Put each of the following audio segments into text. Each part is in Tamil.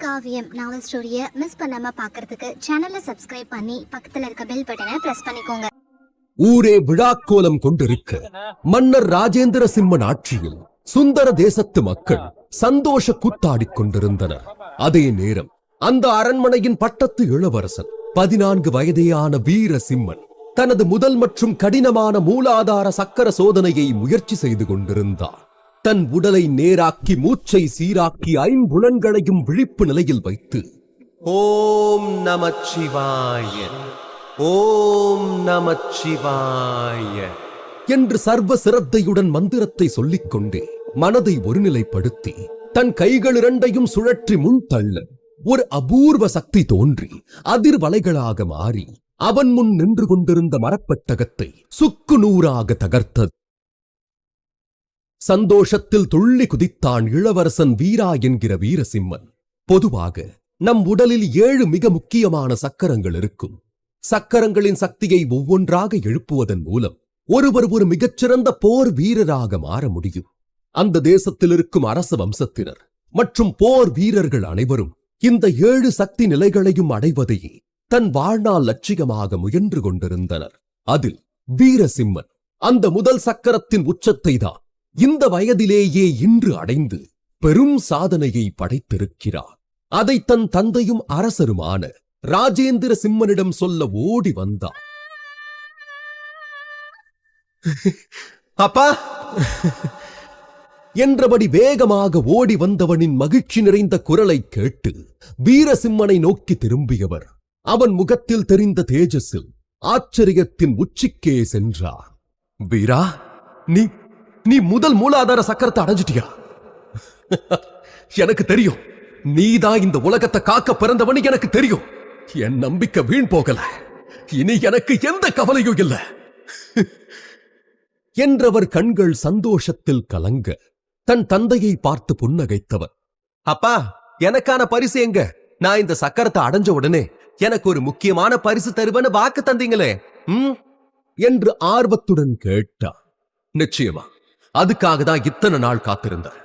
காவியம் நாவல் ஸ்டோரியை மிஸ் பண்ணாம பார்க்கிறதுக்கு சேனலை சப்ஸ்கிரைப் பண்ணி பக்கத்துல இருக்க பெல் பட்டனை பிரஸ் பண்ணிக்கோங்க. ஊரே விழாக்கோலம் கொண்டிருக்க மன்னர் ராஜேந்திர சிம்மன் ஆட்சியில் சுந்தர தேசத்து மக்கள் சந்தோஷ கூத்தாடிக் கொண்டிருந்தனர். அதே நேரம் அந்த அரண்மனையின் பட்டத்து இளவரசன் 14 வயதேயான வீர சிம்மன் தனது முதல் மற்றும் கடினமான மூலாதார சக்கர சோதனையை முயற்சி செய்து கொண்டிருந்தார். தன் உடலை நேராக்கி மூச்சை சீராக்கி ஐம்புலன்களையும் விழிப்பு நிலையில் வைத்து ஓம் நமச்சிவாய ஓம் நமச்சிவாய என்று சர்வ சிரத்தையுடன் மந்திரத்தை சொல்லிக் கொண்டே மனதை ஒருநிலைப்படுத்தி தன் கைகள் இரண்டையும் சுழற்றி முன் தள்ள ஒரு அபூர்வ சக்தி தோன்றி அதிர்வலைகளாக மாறி அவன் முன் நின்று கொண்டிருந்த மரப்பெட்டகத்தை சுக்கு நூறாக தகர்த்தது. சந்தோஷத்தில் துள்ளி குதித்தான் இளவரசன் வீரா என்கிற வீரசிம்மன். பொதுவாக நம் உடலில் 7 மிக முக்கியமான சக்கரங்கள் இருக்கும். சக்கரங்களின் சக்தியை ஒவ்வொன்றாக எழுப்புவதன் மூலம் ஒருவர் ஒரு மிகச்சிறந்த போர் வீரராக மாற முடியும். அந்த தேசத்தில் இருக்கும் அரச வம்சத்தினர் மற்றும் போர் வீரர்கள் அனைவரும் இந்த 7 சக்தி நிலைகளையும் அடைவதையே தன் வாழ்நாள் லட்சியமாக முயன்று கொண்டிருந்தனர். அதில் வீரசிம்மன் அந்த முதல் சக்கரத்தின் உச்சத்தை தான் இந்த வயதிலேயே இன்று அடைந்து பெரும் சாதனையை படைத்திருக்கிறார். அதை தன் தந்தையும் அரசருமான ராஜேந்திர சிம்மனிடம் சொல்ல ஓடி வந்தார். அப்பா என்றபடி வேகமாக ஓடி வந்தவனின் மகிழ்ச்சி நிறைந்த குரலை கேட்டு வீரசிம்மனை நோக்கி திரும்பியவர் அவன் முகத்தில் தெரிந்த தேஜஸில் ஆச்சரியத்தின் உச்சிக்கே சென்றார். வீரா, நீ முதல் மூலாதார சக்கரத்தை அடைஞ்சிட்டியா? எனக்கு தெரியும், நீதான் இந்த உலகத்தை காக்க பிறந்தவனு எனக்கு தெரியும். என் நம்பிக்கை வீண் போகல. இனி எனக்கு எந்த கவலையும் இல்ல என்றவர் கண்கள் சந்தோஷத்தில் கலங்க தன் தந்தையை பார்த்து புன்னகைத்தவர். அப்பா, எனக்கான பரிசு எங்க? நான் இந்த சக்கரத்தை அடைஞ்ச உடனே எனக்கு ஒரு முக்கியமான பரிசு தருவன்னு வாக்கு தந்தீங்களே என்று ஆர்வத்துடன் கேட்டார். நிச்சயமா, அதுக்காக தான் இத்தனை நாள் காத்திருந்தார்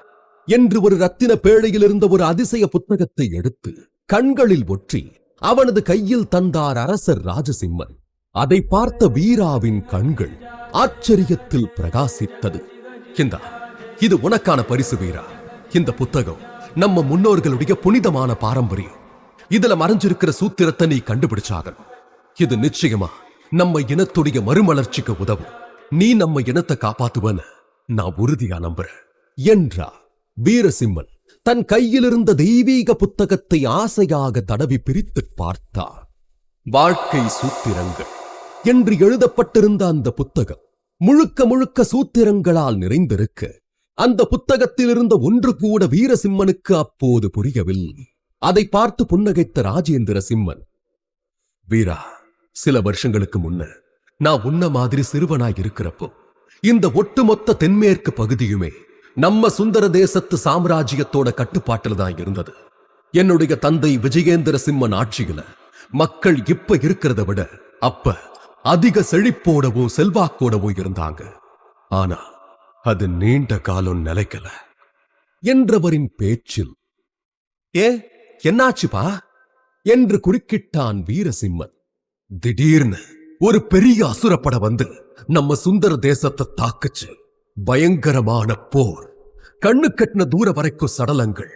என்று ஒரு ரத்தின பேழையில் இருந்த ஒரு அதிசய புத்தகத்தை எடுத்து கண்களில் ஒற்றி அவனது கையில் தந்தார் அரசர் ராஜசிம்மன். அதை பார்த்த வீராவின் கண்கள் ஆச்சரியத்தில் பிரகாசித்தது. இது உனக்கான பரிசு வீரா. இந்த புத்தகம் நம்ம முன்னோர்களுடைய புனிதமான பாரம்பரியம். இதுல மறைஞ்சிருக்கிற சூத்திரத்தை நீ கண்டுபிடிச்சாகணும். இது நிச்சயமா நம்ம இனத்துடைய மறுமலர்ச்சிக்கு உதவும். நீ நம்ம இனத்தை காப்பாத்துவன்னு நான் உறுதியா நம்புறேன் என்றார். வீரசிம்மன் தன் கையில் இருந்த தெய்வீக புத்தகத்தை ஆசையாக தடவி பிரித்து பார்த்தார். வாழ்க்கை சூத்திரங்கள் என்று எழுதப்பட்டிருந்த அந்த புத்தகம் முழுக்க முழுக்க சூத்திரங்களால் நிறைந்திருக்க அந்த புத்தகத்தில் இருந்த ஒன்று கூட வீரசிம்மனுக்கு அப்போது புரியவில்லை. அதை பார்த்து புன்னகைத்த ராஜேந்திர சிம்மன், வீரா, சில வருஷங்களுக்கு முன்ன நான் உன்ன மாதிரி சிறுவனாய் இருக்கிறப்போ இந்த ஒட்டுமொத்த தென்மேற்கு பகுதியுமே நம்ம சுந்தர தேசத்து சாம்ராஜ்யத்தோட கட்டுப்பாட்டில் தான் இருந்தது. என்னுடைய தந்தை விஜயேந்திர சிம்மன் ஆட்சியில மக்கள் இப்ப இருக்கிறத விட அப்ப அதிக செழிப்போடவோ செல்வாக்கோடவோ இருந்தாங்க. ஆனா அது நீண்ட காலம் நிலைக்கல என்றவரின் பேச்சில் என்னாச்சுப்பா என்று குறுக்கிட்டான் வீரசிம்மன். திடீர்னு ஒரு பெரிய அசுரப்பட வந்து நம்ம சுந்தர தேசத்தை தாக்குச்சு. பயங்கரமான போர், கண்ணு கட்டின தூர வரைக்கும் சடலங்கள்.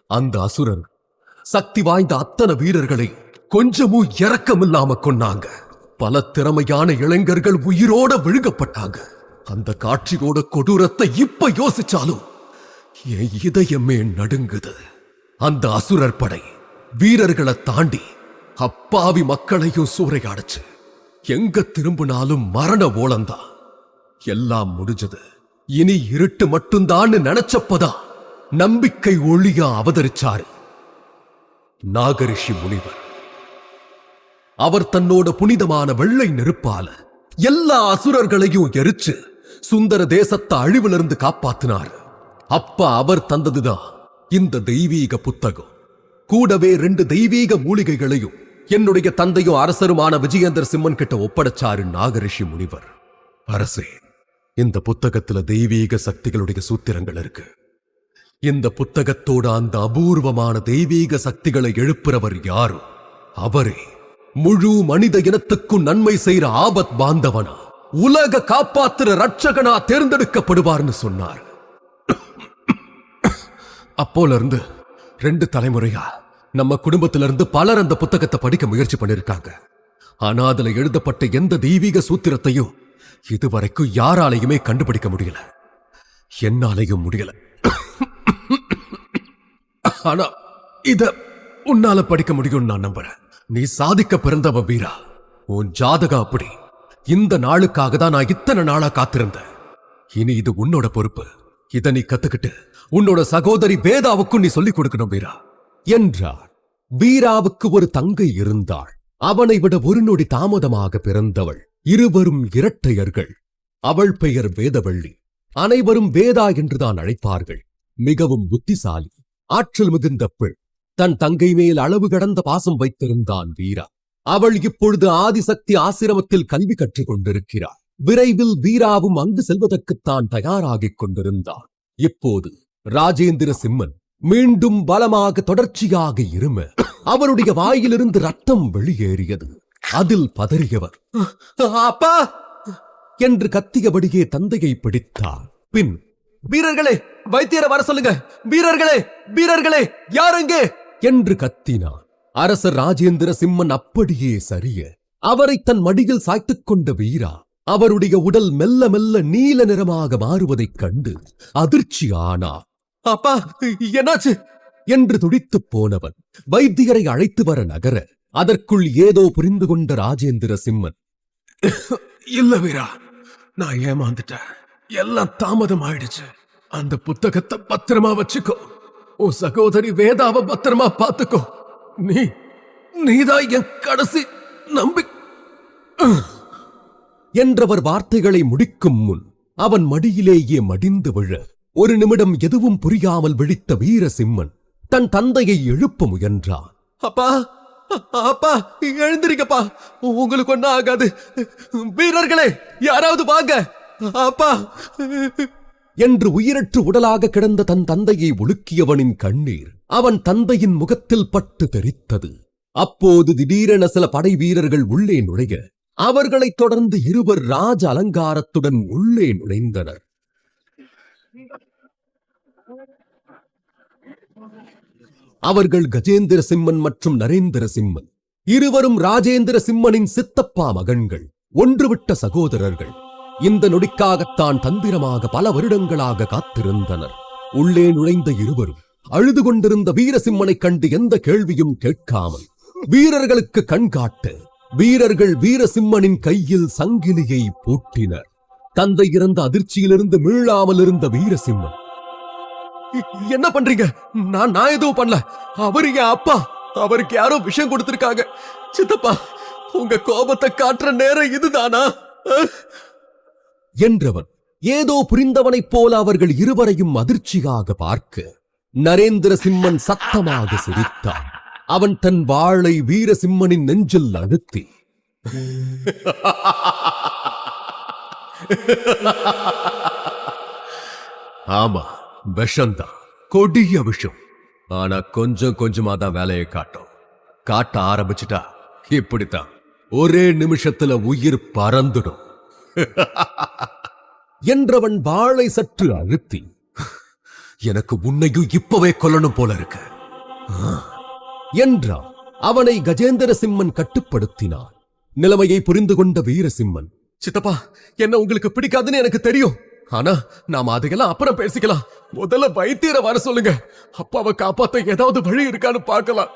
அந்த அசுரன் சக்தி வாய்ந்த அத்தனை வீரர்களை கொஞ்சமும் இரக்கமில்லாம கொன்னாங்க. பல திறமையான இளைஞர்கள் உயிரோட விழுங்கப்பட்டாங்க. அந்த காட்சியோட கொடூரத்தை இப்ப யோசிச்சாலும் என் இதயமே நடுங்குது. அந்த அசுரர் படை வீரர்களை தாண்டி அப்பாவி மக்களையும் சூறையாடுச்சு. எங்க திரும்பினாலும் மரண ஓலந்தான். எல்லாம் முடிஞ்சது, இனி இருட்டு மட்டும்தான் நினைச்சப்பதான் நம்பிக்கை ஒளியா அவதரிச்சாரு நாகரிஷி முனிவர். அவர் தன்னோட புனிதமான வெள்ளை நெருப்பால எல்லா அசுரர்களையும் எரிச்சு சுந்தர தேசத்தை அழிவிலிருந்து காப்பாத்தினார். அப்ப அவர் தந்ததுதான் இந்த தெய்வீக புத்தகம். கூடவே 2 தெய்வீக மூலிகைகளையும் என்னுடைய தந்தையும் அரசருமான விஜயேந்திர சிம்மன் கிட்ட ஒப்படைச்சாரு நாகரிஷி முனிவர். அரசே, இந்த புத்தகத்துல தெய்வீக சக்திகளுடைய சூத்திரங்கள் இருக்கு. இந்த புத்தகத்தோட அந்த அபூர்வமான தெய்வீக சக்திகளை எழுப்புறவர் யாரோ அவரே முழு மனித இனத்துக்கும் நன்மை செய்யற ஆபத் பாந்தவனா, உலக காப்பாத்துற ரட்சகனா தேர்ந்தெடுக்கப்படுவார்னு சொன்னார். அப்போல இருந்து 2 தலைமுறையா நம்ம குடும்பத்திலிருந்து பலர் அந்த புத்தகத்தை படிக்க முயற்சி பண்ணிருக்காங்க. ஆனா அதுல எழுதப்பட்ட எந்த தெய்வீக சூத்திரத்தையும் இதுவரைக்கும் யாராலையுமே கண்டுபிடிக்க முடியல. என்னாலையும் முடியல. ஆனா இத உன்னால படிக்க முடியும் நான் நம்புறேன். நீ சாதிக்க பிறந்தவ வீரா. உன் ஜாதகம் அப்படி. இந்த நாளுக்காக தான் நான் இத்தனை நாளா காத்திருந்தேன். இனி இது உன்னோட பொறுப்பு. இத நீ கத்துக்கிட்டு உன்னோட சகோதரி வேதாவுக்கும் நீ சொல்லிக் கொடுக்கணும் வீரா என்றார். வீராவுக்கு ஒரு தங்கை இருந்தாள். அவனை விட ஒரு நொடி தாமதமாக பிறந்தவள். இருவரும் இரட்டையர்கள். அவள் பெயர் வேதவள்ளி. அனைவரும் வேதா என்றுதான் அழைப்பார்கள். மிகவும் புத்திசாலி, ஆற்றல் மிகுந்த பெண். தன் தங்கை மேல் அளவு கடந்த பாசம் வைத்திருந்தான் வீரா. அவள் இப்பொழுது ஆதிசக்தி ஆசிரமத்தில் கல்வி கற்றுக் கொண்டிருக்கிறாள். விரைவில் வீராவும் அங்கு செல்வதற்குத்தான் தயாராகிக் கொண்டிருந்தான். இப்போது ராஜேந்திர சிம்மன் மீண்டும் பலமாக தொடர்ச்சியாக இரும அவருடைய வாயிலிருந்து ரத்தம் வெளியேறியது. அதில் பதறியவர் அப்பா என்று கத்தியபடியே தந்தையை பிடித்தார். பின் வீரர்களே, வைத்தியரை வர சொல்லுங்க, வீரர்களே, வீரர்களே, யாரெங்கே என்று கத்தினார். அரசர் ராஜேந்திர சிம்மன் அப்படியே சரிய அவரை தன் மடியில் சாய்த்துக் கொண்ட வீரா அவருடைய உடல் மெல்ல மெல்ல நீல நிறமாக மாறுவதைக் கண்டு அதிர்ச்சி ஆனார். அப்பா என்னாச்சு என்று துடித்துப் போனவன் வைத்தியரை அழைத்து வர நகர அதற்குள் ஏதோ புரிந்து கொண்ட ராஜேந்திர சிம்மன், இல்ல வீரா, நான் ஏமாந்துட்டேன். எல்லாம் தாமதம் ஆயிடுச்சு. அந்த புத்தகத்தை பத்திரமா வச்சுக்கோ. உன் சகோதரி வேதாவை பத்திரமா பாத்துக்கோ. நீதான் என் கடைசி நம்பி என்றவர் வார்த்தைகளை முடிக்கும் முன் அவன் மடியிலேயே மடிந்து விழ ஒரு நிமிடம் எதுவும் புரியாமல் விழித்த வீரசிம்மன் தன் தந்தையை எழுப்ப முயன்றான். அப்பா, அப்பா, எழுந்திருக்கப்பா, உங்களுக்கு ஒன்னும் ஆகாது. வீரர்களே, யாராவது வாங்க, அப்பா என்று உயிரற்று உடலாக கிடந்த தன் தந்தையை ஒழுக்கியவனின் கண்ணீர் அவன் தந்தையின் முகத்தில் பட்டு தெரித்தது. அப்போது திடீரென சில படை வீரர்கள் உள்ளே நுழைய அவர்களைத் தொடர்ந்து இருவர் ராஜ அலங்காரத்துடன் உள்ளே நுழைந்தனர். அவர்கள் கஜேந்திர சிம்மன் மற்றும் நரேந்திர சிம்மன். இருவரும் ராஜேந்திர சிம்மனின் சித்தப்பா மகன்கள், ஒன்றுவிட்ட சகோதரர்கள். இந்த நொடிக்காகத்தான் தந்திரமாக பல வருடங்களாக காத்திருந்தனர். உள்ளே நுழைந்த இருவரும் அழுது கொண்டிருந்த வீரசிம்மனைக் கண்டு எந்த கேள்வியும் கேட்காமல் வீரர்களுக்கு கண்காட்ட வீரர்கள் வீரசிம்மனின் கையில் சங்கிலியை பூட்டினர். தந்தை இறந்த அதிர்ச்சியிலிருந்து மீளாமல் இருந்த வீரசிம்மன், என்ன பண்றீங்க? நான் எதுவும் பண்ணல. அவரு என் அப்பா. அவருக்கு யாரோ விஷயம் கொடுத்திருக்காங்க. சித்தப்பா, உங்க கோபத்தை காட்டுற நேரம் இதுதானா என்றவன் ஏதோ புரிந்தவனைப் போல அவர்கள் இருவரையும் அதிர்ச்சியாக பார்க்க நரேந்திர சிம்மன் சத்தமாக சிரித்தான். அவன் தன் வாளை வீரசிம்மனின் நெஞ்சில் அழுத்தி, ஆமா, விஷம்தான், கொடிய விஷம். ஆனா கொஞ்சம் கொஞ்சமா தான் வேலையை காட்ட ஆரம்பிச்சுட்டா இப்படித்தான் ஒரே நிமிஷத்துல உயிர் பறந்துடும் என்றவன் வாளை சற்று அழுத்தி, எனக்கு உன்னையும் இப்பவே கொல்லணும் போல இருக்கு என்றான். அவனை கஜேந்திர சிம்மன் கட்டுப்படுத்தினான். நிலைமையை புரிந்து கொண்ட வீரசிம்மன், சித்தப்பா, என்ன உங்களுக்கு பிடிக்காதுன்னு எனக்கு தெரியும். ஆனா நாம அதையெல்லாம் அப்புறம் பேசிக்கலாம். முதல்ல வைத்தியரை வர சொல்லுங்க. அப்பாவை காப்பாத்த ஏதாவது வழி இருக்கான்னு பார்க்கலாம்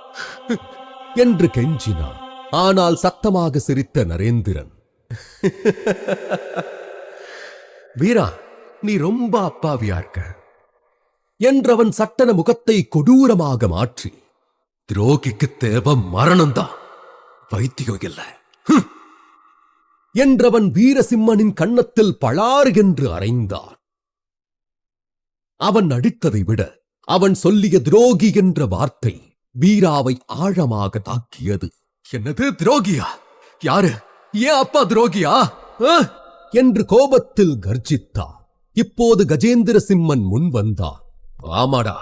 என்று கெஞ்சினான். ஆனால் சத்தமாக சிரித்த நரேந்திரன், வீரா, நீ ரொம்ப அப்பாவியா இருக்க என்றவன் சட்டன முகத்தை கொடூரமாக மாற்றி, துரோகிக்கு தேவை மரணம்தான், வைத்தியம் இல்ல என்றவன் வீரசிம்மனின் கன்னத்தில் பளார் என்று அறைந்தான். அவன் அடித்ததை விட அவன் சொல்லிய துரோகி என்ற வார்த்தை வீராவை ஆழமாக தாக்கியது. என்னது துரோகியா? யாரு? ஏன் அப்பா துரோகியா என்று கோபத்தில் கர்ஜித்தார். இப்போது கஜேந்திர சிம்மன் முன் வந்தார். ஆமாடா,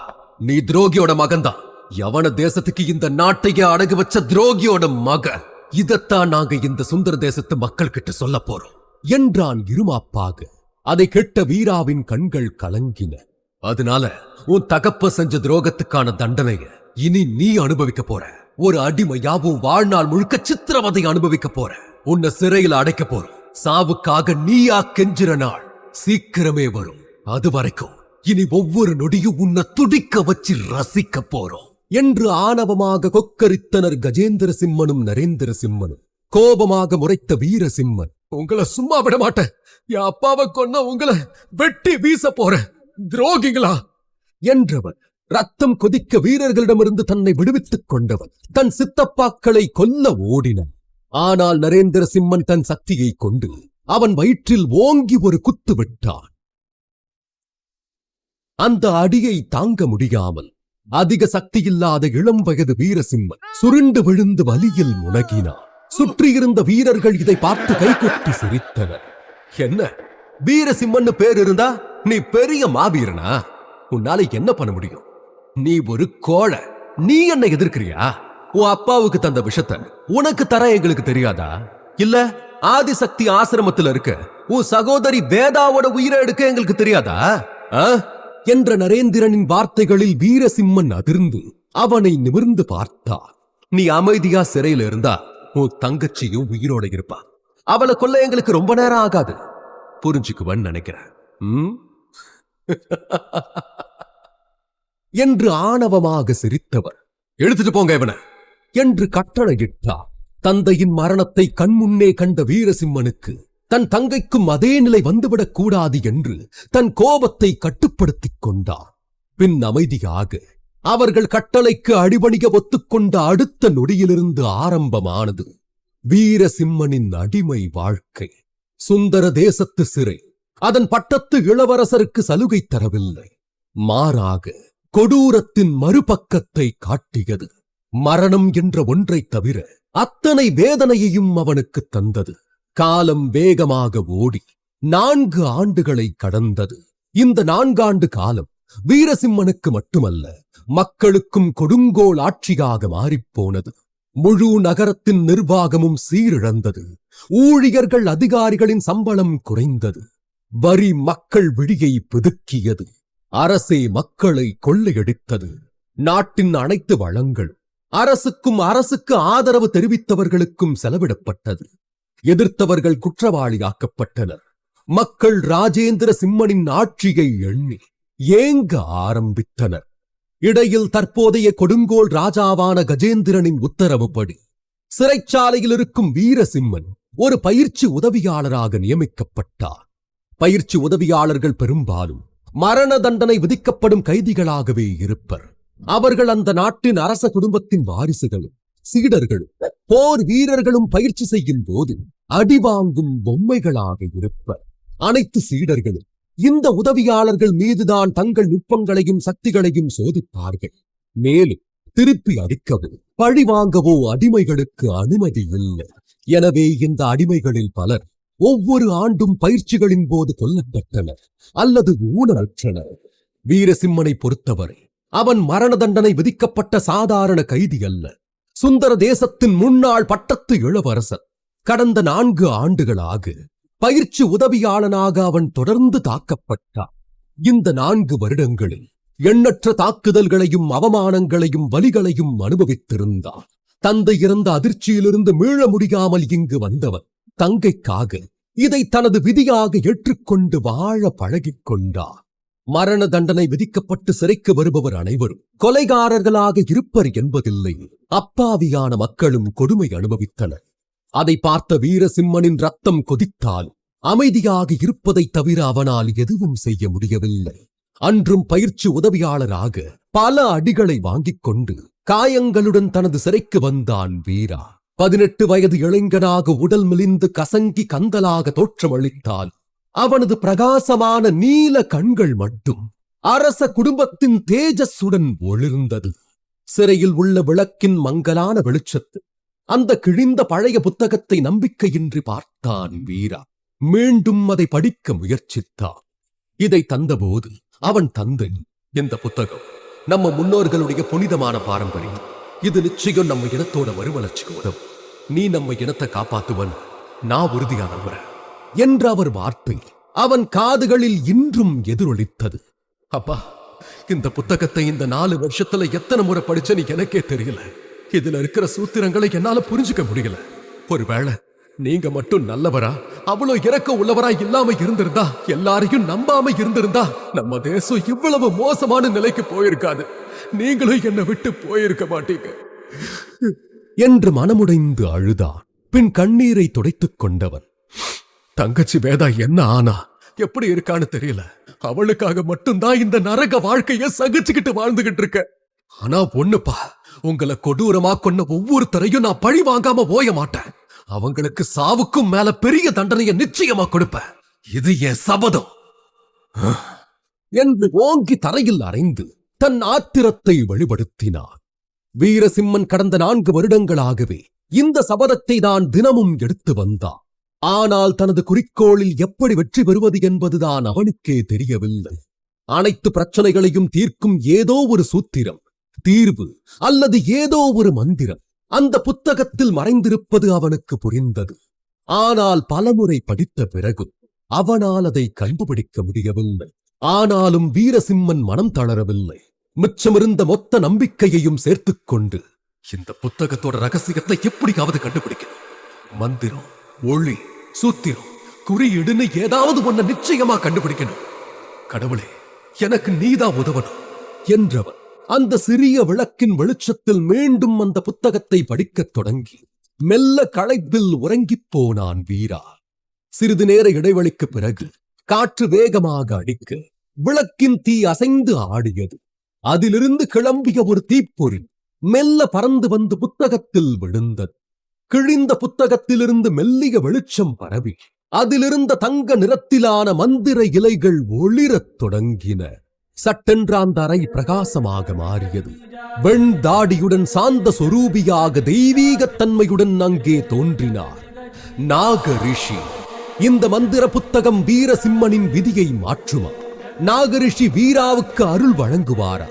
நீ துரோகியோட மகன்தான். யவன தேசத்துக்கு இந்த நாட்டையே அடகு வச்ச துரோகியோட மகன். இதத்தான் நாங்க இந்த சுந்தர தேசத்து மக்கள் கிட்ட சொல்ல போறோம் என்றான் இருமாப்பாக. அதை கேட்ட வீராவின் கண்கள் கலங்கின. அதனால உன் தகப்ப செஞ்ச துரோகத்துக்கான தண்டனைய இனி நீ அனுபவிக்க போற. ஒரு அடிமையாவும் வாழ்நாள் முழுக்க சித்திரவதை அனுபவிக்க போற. உன்னை சிறையில் அடைக்க போற. சாவுக்காக நீயா கெஞ்சிற நாள் சீக்கிரமே வரும். அது வரைக்கும் இனி ஒவ்வொரு நொடியும் உன்னை துடிக்க வச்சு ரசிக்க போறோம் என்று ஆணவமாக கொக்கரித்தனர் கஜேந்திர சிம்மனும் நரேந்திர சிம்மனும். கோபமாக முறைத்த வீரசிம்மன், உங்களை சும்மா விட மாட்டேன். என் அப்பாவை கொன்ன உங்களை வெட்டி வீச போறேன், துரோகிங்களா என்றவன் ரத்தம் கொதிக்க வீரர்களிடமிருந்து தன்னை விடுவித்துக் கொண்டவன் தன் சித்தப்பாக்களை கொல்ல ஓடினான். ஆனால் நரேந்திர சிம்மன் தன் சக்தியை கொண்டு அவன் வயிற்றில் ஓங்கி ஒரு குத்து விட்டான். அந்த அடியை தாங்க முடியாமல் அதிக சக்தியில்லாத இளம் வயது வீரசிம்மன் சுருண்டு விழுந்து வலியில் முனகினான். சுற்றியிருந்த வீரர்கள் இதை பார்த்து கைகொட்டி சிரித்தனர். என்ன வீரசிம்மன் பேர் இருந்தா நீ பெரிய மாவீரனா? உன்னால என்ன பண்ண முடியும்? நீ ஒரு கோழை. நீ என்ன எதிர்க்கிறியா? உன் அப்பாவுக்கு தந்த விஷத்தை உனக்கு தர எங்களுக்கு தெரியாதா? இல்ல ஆதிசக்தி ஆசிரமத்தில் இருக்க உன் சகோதரி வேதாவோட உயிரை எடுக்க எங்களுக்கு தெரியாதா என்ற நரேந்திரனின் வார்த்தைகளில் வீரசிம்மன் அதிர்ந்து அவனை நிமிர்ந்து பார்த்தார். நீ அமைதியா சிறையில இருந்தா உன் தங்கச்சியும் உயிரோட இருப்பா. அவளை கொல்ல எங்களுக்கு ரொம்ப நேரம் ஆகாது. புரிஞ்சுக்குவன்னு நினைக்கிறேன் என்று ஆணவமாக சிரித்தவர், எடுத்துட்டு போங்க இவனை என்று கட்டளையிட்டார். தந்தையின் மரணத்தை கண்முன்னே கண்ட வீரசிம்மனுக்கு தன் தங்கைக்கும் அதே நிலை வந்துவிடக் கூடாது என்று தன் கோபத்தை கட்டுப்படுத்திக் கொண்டார். பின் அமைதியாக அவர்கள் கட்டளைக்கு அடிபணிக ஒத்துக்கொண்ட அடுத்த நொடியிலிருந்து ஆரம்பமானது வீரசிம்மனின் அடிமை வாழ்க்கை. சுந்தர தேசத்து சிறை அதன் பட்டத்து இளவரசருக்கு சலுகை தரவில்லை, மாறாக கொடூரத்தின் மறுபக்கத்தை காட்டியது. மரணம் என்ற ஒன்றைத் தவிர அத்தனை வேதனையையும் அவனுக்கு தந்தது. காலம் வேகமாக ஓடி 4 ஆண்டுகளை கடந்தது. இந்த 4 ஆண்டு காலம் வீரசிம்மனுக்கு மட்டுமல்ல, மக்களுக்கும் கொடுங்கோல் ஆட்சியாக மாறிப்போனது. முழு நகரத்தின் நிர்வாகமும் சீரிழந்தது. ஊழியர்கள் அதிகாரிகளின் சம்பளம் குறைந்தது. வரி மக்கள் விழியை பிதுக்கியது. அரசே மக்களை கொள்ளையடித்தது. நாட்டின் அனைத்து வளங்களும் அரசுக்கும் அரசுக்கு ஆதரவு தெரிவித்தவர்களுக்கும் செலவிடப்பட்டது. எதிர்த்தவர்கள் குற்றவாளியாக்கப்பட்டனர். மக்கள் ராஜேந்திர சிம்மனின் ஆட்சியை எண்ணி ஏங்க ஆரம்பித்தனர். இடையில் தற்போதைய கொடுங்கோல் ராஜாவான கஜேந்திரனின் உத்தரவுப்படி சிறைச்சாலையில் இருக்கும் வீரசிம்மன் ஒரு பயிற்சி உதவியாளராக நியமிக்கப்பட்டார். பயிற்சி உதவியாளர்கள் பெரும்பாலும் மரண தண்டனை விதிக்கப்படும் கைதிகளாகவே இருப்பர். அவர்கள் அந்த நாட்டின் அரச குடும்பத்தின் வாரிசுகளும் சீடர்களும் போர் வீரர்களும் பயிற்சி செய்யும் போது அடிவாங்கும் பொம்மைகளாக இருப்பர். அனைத்து சீடர்களும் இந்த உதவியாளர்கள் மீதுதான் தங்கள் நுட்பங்களையும் சக்திகளையும் சோதிப்பார்கள். மேலும் திருப்பி அடிக்கவோ பழிவாங்கவோ அடிமைகளுக்கு அனுமதி இல்லை. எனவே இந்த அடிமைகளில் பலர் ஒவ்வொரு ஆண்டும் பயிற்சிகளின் போது கொல்லப்பட்டனர் அல்லது ஊனமுற்றனர். வீரசிம்மனை பொறுத்தவரை அவன் மரண தண்டனை விதிக்கப்பட்ட சாதாரண கைதி அல்ல. சுந்தர தேசத்தின் முன்னாள் பட்டத்து இளவரசர். கடந்த 4 ஆண்டுகளாக பயிற்சி உதவியாளனாக அவன் தொடர்ந்து தாக்கப்பட்டான். இந்த 4 வருடங்களில் எண்ணற்ற தாக்குதல்களையும் அவமானங்களையும் வலிகளையும் அனுபவித்திருந்தான். தந்தை இறந்த அதிர்ச்சியிலிருந்து மீள முடியாமல் இங்கு வந்தவன் தங்கைக்காக இதை தனது விதியாக ஏற்றுக்கொண்டு வாழ பழகிக் கொண்டார். மரண தண்டனை விதிக்கப்பட்டு சிறைக்கு வருபவர் அனைவரும் கொலைகாரர்களாக இருப்பர் என்பதில்லை. அப்பாவியான மக்களும் கொடுமை அனுபவித்தனர். அதை பார்த்த வீரசிம்மனின் ரத்தம் கொதித்தால் அமைதியாக இருப்பதை தவிர அவனால் எதுவும் செய்ய முடியவில்லை. அன்றும் பயிற்சி உதவியாளராக பல அடிகளை வாங்கிக் கொண்டு காயங்களுடன் தனது சிறைக்கு வந்தான் வீரா. 18 வயது இளைஞனாக உடல் மெலிந்து கசங்கி கந்தலாக தோற்றமளித்தால் அவனது பிரகாசமான நீல கண்கள் மட்டும் அரச குடும்பத்தின் தேஜஸுடன் ஒளிர்ந்தது. சிறையில் உள்ள விளக்கின் மங்கலான வெளிச்சத்து அந்த கிழிந்த பழைய புத்தகத்தை நம்பிக்கையின்றி பார்த்தான் வீரா. மீண்டும் அதை படிக்க முயற்சித்தான். இதை தந்தபோது அவன் தந்தை இந்த புத்தகம் நம்ம முன்னோர்களுடைய புனிதமான பாரம்பரியம். இது நிச்சயம் நம்ம இனத்தோட மறுமலர்ச்சிக்கு உதவும். நீ நம்ம இனத்தை காப்பாத்துவன் நான் உறுதியா நம்புறேன் என்ற அவர் வார்த்தை அவன் காதுகளில் இன்றும் எதிரொலித்தது. அப்பா, இந்த புத்தகத்தை இந்த 4 வருஷத்துல எத்தனை முறை படிச்சேன்னு எனக்கே தெரியல. இதுல இருக்கிற சூத்திரங்களை என்னால புரிஞ்சுக்க முடியல. ஒருவேளை நீங்க மட்டும் நல்லவரா, அவ்வளவு இரக்கம் உள்ளவரா இல்லாம இருந்திருந்தா, எல்லாரையும் நம்பாம இருந்திருந்தா, நம்ம தேசம் இவ்வளவு மோசமான நிலைக்கு போயிருக்காது. நீங்களும் என்னை விட்டு போயிருக்க மாட்டீங்க என்று மனமுடைந்து அழுதான். பின் கண்ணீரை துடைத்துக் கொண்டவன், தங்கச்சி வேதா என்ன ஆனா, எப்படி இருக்கான்னு தெரியல. அவளுக்காக மட்டும்தான் இந்த நரக வாழ்க்கைய சகிச்சுக்கிட்டு வாழ்ந்துகிட்டு இருக்க. ஆனா பொண்ணுப்பா, உங்களை கொடூரமா கொன்ன ஒவ்வொருத்தரையும் நான் பழி வாங்காம ஓய மாட்டேன். அவங்களுக்கு சாவுக்கும் மேல பெரிய தண்டனையை நிச்சயமா கொடுப்பேன். இது என் சபதம் என்று ஓங்கி தரையில் அறைந்து தன் ஆத்திரத்தை வெளிப்படுத்தினார். வீரசிம்மன் கடந்த 4 வருடங்களாகவே இந்த சபதத்தை தான் தினமும் எடுத்து வந்தான். ஆனால் தனது குறிக்கோளில் எப்படி வெற்றி பெறுவது என்பதுதான் அவனுக்கே தெரியவில்லை. அனைத்து பிரச்சனைகளையும் தீர்க்கும் ஏதோ ஒரு சூத்திரம், தீர்வு அல்லது ஏதோ ஒரு மந்திரம் அந்த புத்தகத்தில் மறைந்திருப்பது அவனுக்கு புரிந்தது. ஆனால் பலமுறை படித்த பிறகு அவனால் அதை கண்டுபிடிக்க முடியவில்லை. ஆனாலும் வீரசிம்மன் மனம் தளரவில்லை. மிச்சமிருந்த மொத்த நம்பிக்கையையும் சேர்த்துக் கொண்டு இந்த புத்தகத்தோட ரகசியத்தை எப்படியாவது கண்டுபிடிக்கணும். மந்திரம், ஒளி, சூத்திரம், குறியீடுன்னு ஏதாவது ஒன்ன நிச்சயமா கண்டுபிடிக்கணும். கடவுளே, எனக்கு நீதான் உதவணும் என்றவன் அந்த சிறிய விளக்கின் வெளிச்சத்தில் மீண்டும் அந்த புத்தகத்தை படிக்கத் தொடங்கி மெல்ல களைப்பில் உறங்கிப் போனான் வீரா. சிறிது நேர இடைவெளிக்கு பிறகு காற்று வேகமாக அடிக்க விளக்கின் தீ அசைந்து ஆடியது. அதிலிருந்து கிளம்பிய ஒரு தீப்பொறி மெல்ல பறந்து வந்து புத்தகத்தில் விழுந்தது. கிழிந்த புத்தகத்திலிருந்து மெல்லிய வெளிச்சம் பரவி அதிலிருந்த தங்க நிறத்திலான மந்திர இலைகள் ஒளிரத் தொடங்கின. சட்டென்ற அந்த அறை பிரகாசமாக மாறியது. வெண்தாடியுடன் சாந்த சொரூபியாக தெய்வீகத்தன்மையுடன் அங்கே தோன்றினார் நாக ரிஷி. இந்த மந்திர புத்தகம் வீரசிம்மனின் விதியை மாற்றுமா? நாகரிஷி வீராவுக்கு அருள் வழங்குவாரா?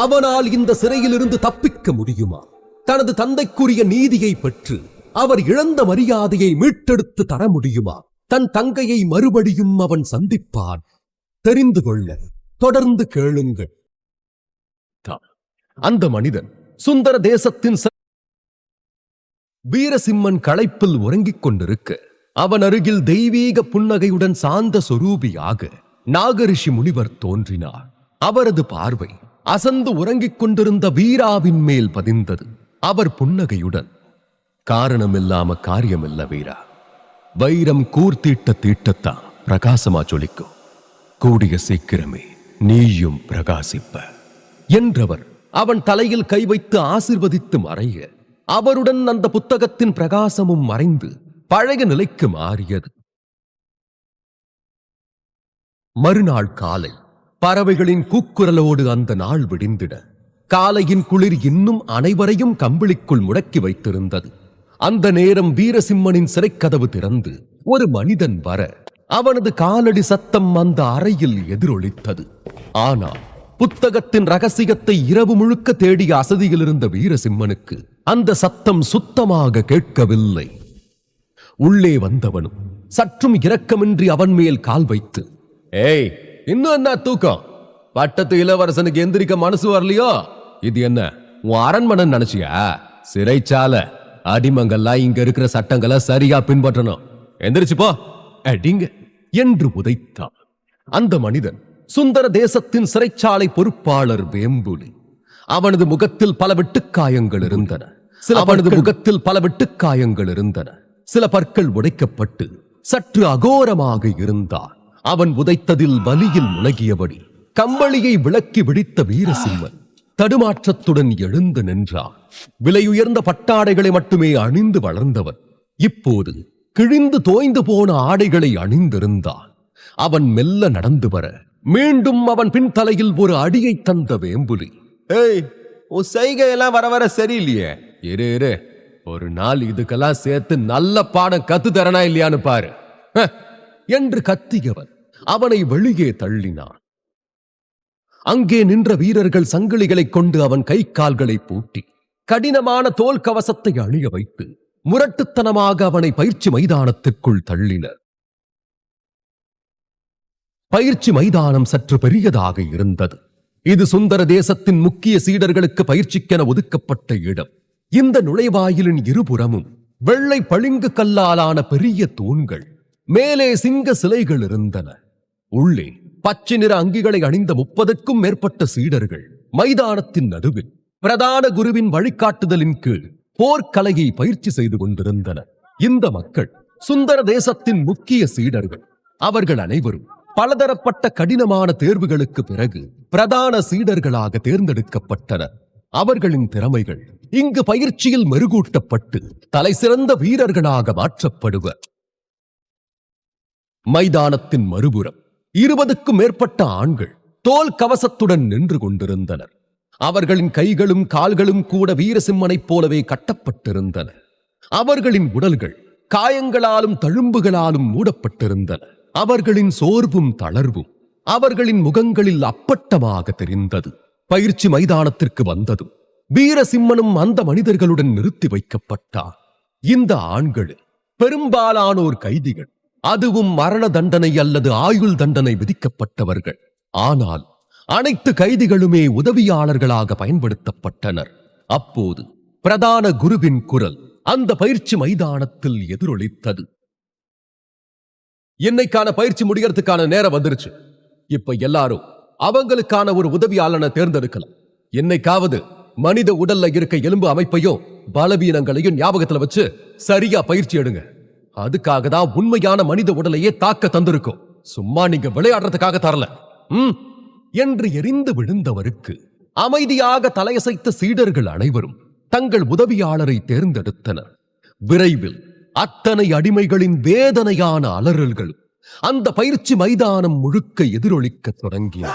அவனால் இந்த சிறையிலிருந்து தப்பிக்க முடியுமா? தனது தந்தைக்குரிய நீதியை பெற்று அவர் இழந்த மரியாதையை மீட்டெடுத்து தர முடியுமா? தன் தங்கையை மறுபடியும் அவன் சந்திப்பான். தெரிந்து கொள்ள தொடர்ந்து கேளுங்கள். அந்த மனிதன் சுந்தர தேசத்தின் வீரசிம்மன் களைப்பில் உறங்கிக் கொண்டிருக்க அவன் அருகில் தெய்வீக புன்னகையுடன் சாந்த சொரூபியாக நாகரிஷி முனிவர் தோன்றினார். அவரது பார்வை அசந்து உறங்கிக் கொண்டிருந்த வீராவின் மேல் பதிந்தது. அவர் புன்னகையுடன், காரணமில்லாம காரியமில்ல வீரா, வைரம் கூர்த்தீட்ட தீட்டத்தான் பிரகாசமா ஜொலிக்கும். கூடிய சீக்கிரமே நீயும் பிரகாசிப்ப என்றவர் அவன் தலையில் கை வைத்து ஆசிர்வதித்து மறைய அவருடன் அந்த புத்தகத்தின் பிரகாசமும் மறைந்து பழைய நிலைக்கு மாறியது. மறுநாள் காலை பறவைகளின் கூக்குரலோடு அந்த நாள் விடிந்திட காலையின் குளிர் இன்னும் அனைவரையும் கம்பிளிக்குள் முடக்கி வைத்திருந்தது. அந்த நேரம் வீரசிம்மனின் சிறைக்கதவு திறந்து ஒரு மனிதன் வர அவனது காலடி சத்தம் அந்த அறையில் எதிரொலித்தது. ஆனால் புத்தகத்தின் ரகசியத்தை இரவு முழுக்க தேடிய அசதியில் இருந்த வீரசிம்மனுக்கு அந்த சத்தம் சுத்தமாக கேட்கவில்லை. உள்ளே வந்தவனும் சற்றும் இரக்கமின்றி அவன் மேல் கால் வைத்து, ஏய், இன்னும் என்ன தூக்கம்? பட்டத்து இளவரசனுக்கு எந்திரிக்க மனசு வரலையோ? இது என்ன உன் அரண்மனை நினைச்சியா? சிறைச்சாலை. அடிமங்கள்லாம் இங்க இருக்கிற சட்டங்களை சரியா பின்பற்றணும். எந்திரிச்சு போ அடிங்க என்று உதைத்தான். அந்த மனிதன் சுந்தர தேசத்தின் சிறைச்சாலை பொறுப்பாளர் வேம்புலி. அவனது முகத்தில் பல வெட்டுக்காயங்கள் இருந்தன. சில பற்கள் உடைக்கப்பட்டு சற்று அகோரமாக இருந்தான். அவன் உதைத்ததில் வலியில் முனகியபடி கம்பளியை விளக்கி விடித்த வீரசிம்மன் தடுமாற்றத்துடன் எழுந்து நின்றான். விலையுயர்ந்த பட்டாடைகளை மட்டுமே அணிந்து வளர்ந்தவன் இப்போது கிழிந்து தோய்ந்து போன ஆடைகளை அணிந்திருந்தான். அவன் மெல்ல நடந்து வர மீண்டும் அவன் பின் தலையில் ஒரு அடியை தந்த வேம்புலி, ஏய், உன் செய்கையெல்லாம் வர வர சரியில்லையே, இரு, ஒரு நாள் இதுக்கெல்லாம் சேர்த்து நல்ல பாடம் கத்து தரனா இல்லையான்னு பாரு என்று கத்தியவன் அவனை வெளியே தள்ளினான். அங்கே நின்ற வீரர்கள் சங்கிலிகளைக் கொண்டு அவன் கை கால்களை பூட்டி கடினமான தோல் கவசத்தை அணிய வைத்து முரட்டுத்தனமாக அவனை பயிற்சி மைதானத்திற்குள் தள்ளினர். பயிற்சி மைதானம் சற்று பெரியதாக இருந்தது. இது சுந்தர தேசத்தின் முக்கிய சீடர்களுக்கு பயிற்சிக்கென ஒதுக்கப்பட்ட இடம். இந்த நுழைவாயிலின் இருபுறமும் வெள்ளை பளிங்கு கல்லாலான பெரிய தூண்கள், மேலே சிங்க சிலைகள் இருந்தன. உள்ளே பச்சை நிற அங்கிகளை அணிந்த 30க்கும் மேற்பட்ட சீடர்கள் மைதானத்தின் நடுவில் பிரதான குருவின் வழிகாட்டுதலின் கீழ் போர்க்கலையை பயிற்சி செய்து கொண்டிருந்தனர். இந்த மக்கள் சுந்தர தேசத்தின் முக்கிய சீடர்கள். அவர்கள் அனைவரும் பலதரப்பட்ட கடினமான தேர்வுகளுக்கு பிறகு பிரதான சீடர்களாக தேர்ந்தெடுக்கப்பட்டனர். அவர்களின் திறமைகள் இங்கு பயிற்சியில் மெருகூட்டப்பட்டு தலைசிறந்த வீரர்களாக மாற்றப்படுவர். மைதானத்தின் மறுபுறம் 20க்கும் மேற்பட்ட ஆண்கள் தோல் கவசத்துடன் நின்று கொண்டிருந்தனர். அவர்களின் கைகளும் கால்களும் கூட வீரசிம்மனைப் போலவே கட்டப்பட்டிருந்தன. அவர்களின் உடல்கள் காயங்களாலும் தழும்புகளாலும் மூடப்பட்டிருந்தன. அவர்களின் சோர்வும் தளர்வும் அவர்களின் முகங்களில் அப்பட்டமாக தெரிந்தது. பயிற்சி மைதானத்திற்கு வந்ததும் வீரசிம்மனும் அந்த மனிதர்களுடன் நிறுத்தி வைக்கப்பட்டார். இந்த ஆண்களில் பெரும்பாலானோர் கைதிகள், அதுவும் மரண தண்டனை அல்லது ஆயுள் தண்டனை விதிக்கப்பட்டவர்கள். ஆனால் அனைத்து கைதிகளுமே உதவியாளர்களாக பயன்படுத்தப்பட்டனர். அப்போது பிரதான குருவின் குரல் அந்த பயிற்சி மைதானத்தில் எதிரொலித்தது. இன்னைக்கான பயிற்சி முடியறதுக்கான நேரம் வந்துருச்சு. இப்ப எல்லாரும் அவங்களுக்கான ஒரு உதவியாளனை தேர்ந்தெடுக்கலாம். என்னைக்காவது மனித உடல்ல இருக்க எலும்பு அமைப்பையும் பலவீனங்களையும் ஞாபகத்துல வச்சு சரியா பயிற்சி எடுங்க. அதுக்காக தான் உண்மையான மனித உடலையே தாக்க தந்திருக்கும். சும்மா நீங்க விளையாடுறதுக்காக தரல என்று எரிந்து விழுந்தவருக்கு அமைதியாக தலையசைத்த சீடர்கள் அனைவரும் தங்கள் உதவியாளரை தேர்ந்தெடுத்தனர். விரைவில் அத்தனை அடிமைகளின் வேதனையான அலறல்களும் அந்த பயிற்சி மைதானம் முழுக்க எதிரொலிக்க தொடங்கின.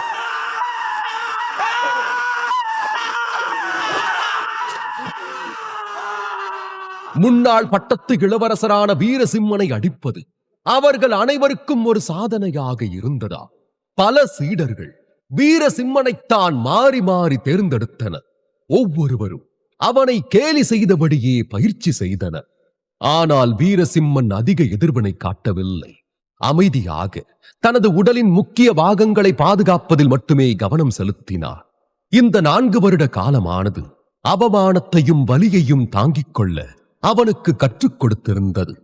முன்னாள் பட்டத்து இளவரசரான வீரசிம்மனை அடிப்பது அவர்கள் அனைவருக்கும் ஒரு சாதனையாக இருந்ததா? பல சீடர்கள் வீரசிம்மனைத்தான் மாறி மாறி தேர்ந்தெடுத்தனர். ஒவ்வொருவரும் அவனை கேலி செய்தபடியே பயிற்சி செய்தனர். ஆனால் வீரசிம்மன் அதிக எதிர்வினை காட்டவில்லை. அமைதியாக தனது உடலின் முக்கிய பாகங்களை பாதுகாப்பதில் மட்டுமே கவனம் செலுத்தினார். இந்த 4 வருட காலமானது அவமானத்தையும் வலியையும் தாங்கிக் கொள்ள அவனுக்கு கற்றுக் கொடுத்திருந்தது.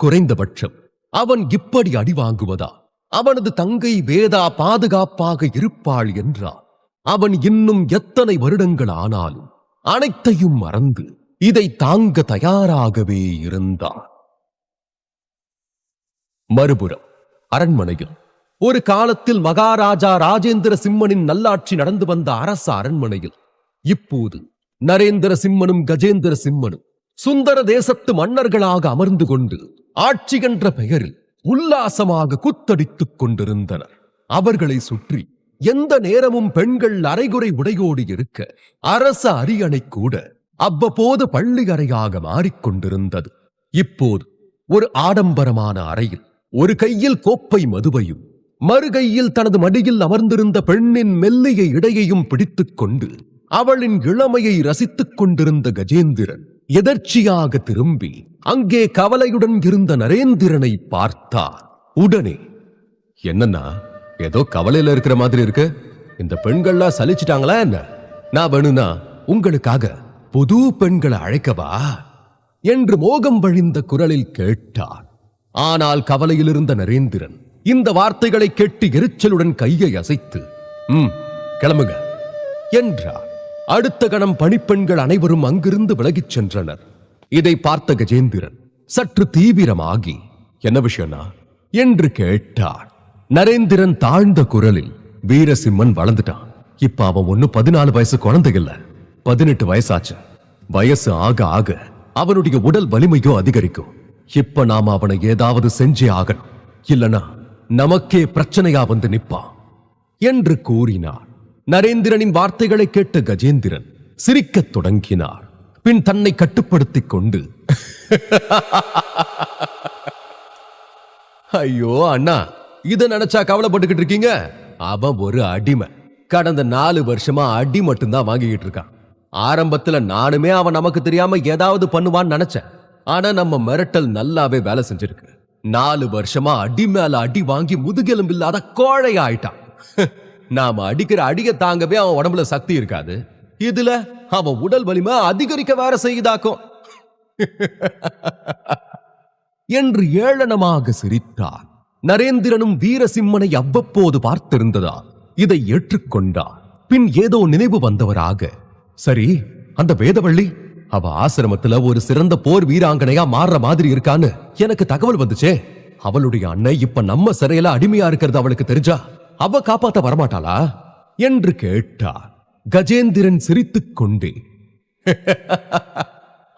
குறைந்தபட்சம் அவன் இப்படி அடி வாங்குவதா அவனது தங்கை வேதா பாதுகாப்பாக இருப்பாள் என்றார். அவன் இன்னும் எத்தனை வருடங்கள் ஆனாலும் அனைத்தையும் மறந்து இதை தாங்க தயாராகவே இருந்தார். மறுபுறம் அரண்மனையில் ஒரு காலத்தில் மகாராஜா ராஜேந்திர சிம்மனின் நல்லாட்சி நடந்து வந்த அரச அரண்மனையில் இப்போது நரேந்திர சிம்மனும் கஜேந்திர சிம்மனும் சுந்தர தேசத்து மன்னர்களாக அமர்ந்து கொண்டு ஆட்சி என்ற பெயரில் உல்லாசமாக குத்தடித்துக் கொண்டிருந்தனர். அவர்களை சுற்றி எந்த நேரமும் பெண்கள் அரைகுறை உடையோடு இருக்க அரச அரியணை கூட அவ்வப்போது பள்ளி அறையாக மாறிக்கொண்டிருந்தது. இப்போது ஒரு ஆடம்பரமான அறையில் ஒரு கையில் கோப்பை மதுவையும் மறுகையில் தனது மடியில் அமர்ந்திருந்த பெண்ணின் மெல்லிய இடையையும் பிடித்துக் கொண்டு அவளின் இளமையை ரசித்துக் கொண்டிருந்த கஜேந்திரன் எதர்ச்சியாக திரும்பி அங்கே கவலையுடன் இருந்த நரேந்திரனை பார்த்தார். உடனே, என்னன்னா ஏதோ கவலையில இருக்கிற மாதிரி இருக்கு, இந்த பெண்கள்லாம் சலிச்சிட்டாங்களா என்ன? நான் வேணும்னா உங்களுக்காக புது பெண்களை அழைக்கவா என்று மோகம் வழிந்த குரலில் கேட்டார். ஆனால் கவலையில் இருந்த நரேந்திரன் இந்த வார்த்தைகளை கேட்டு எரிச்சலுடன் கையை அசைத்து கிளம்புங்க என்றார். அடுத்த கணம் பணிப்பெண்கள் அனைவரும் அங்கிருந்து விலகிச் சென்றனர். இதை பார்த்த கஜேந்திரன் சற்று தீவிரமாகி, என்ன விஷயம்னா என்று கேட்டார். நரேந்திரன் தாழ்ந்த குரலில், வீரசிம்மன் வளர்ந்துட்டான். இப்ப அவன் ஒன்னும் 14 வயசு குழந்தை இல்ல, 18 வயசாச்சு. வயசு ஆக ஆக அவனுடைய உடல் வலிமையோ அதிகரிக்கும். இப்ப நாம அவனை ஏதாவது செஞ்சே ஆகணும், இல்லனா நமக்கே பிரச்சனையா வந்து நிப்பான் என்று கூறினார். நரேந்திரனின் வார்த்தைகளை கேட்ட கஜேந்திரன் சிரிக்கத் தொடங்கினார். பின் தன்னை கட்டுப்படுத்திக் கொண்டு, ஐயோ அண்ணா, இத நினைச்சா கவலைப்பட்டுக்கிட்டு இருக்கீங்க? அவன் ஒரு அடிமை, கடந்த 4 வருஷமா அடி மட்டும்தான் வாங்கிக்கிட்டு இருக்கான். ஆரம்பத்துல நானுமே அவன் நமக்கு தெரியாம ஏதாவது பண்ணுவான்னு நினைச்சேன். ஆனா நம்ம மிரட்டல் நல்லாவே வேலை செஞ்சிருக்கு. 4 வருஷமா அடி மேல அடி வாங்கி முதுகெலும்பில்லாத கோழை ஆயிட்டான். நாம அடிக்கிற அடியை தாங்கவே அவன் உடம்புல சக்தி இருக்காது. இதுல அவன் உடல் வலிமை அதிகரிக்க வேற செய்யுதாக்கும் என்று ஏளனமாக சிரித்தார். நரேந்திரனும் வீரசிம்மனை அவ்வப்போது பார்த்திருந்ததா இதை ஏற்றுக்கொண்டார். பின் ஏதோ நினைவு வந்தவராக, சரி அந்த வேதவள்ளி அவ ஆசிரமத்துல ஒரு சிறந்த போர் வீராங்கனையா மாறுற மாதிரி இருக்கான்னு எனக்கு தகவல் வந்துச்சே. அவளுடைய அண்ணன் இப்ப நம்ம சிறையில அடிமையா இருக்கிறது அவளுக்கு தெரிஞ்சா அவ காப்பாத்த வரமாட்டாளா என்று கேட்டார். கஜேந்திரன் சிரித்துக் கொண்டே,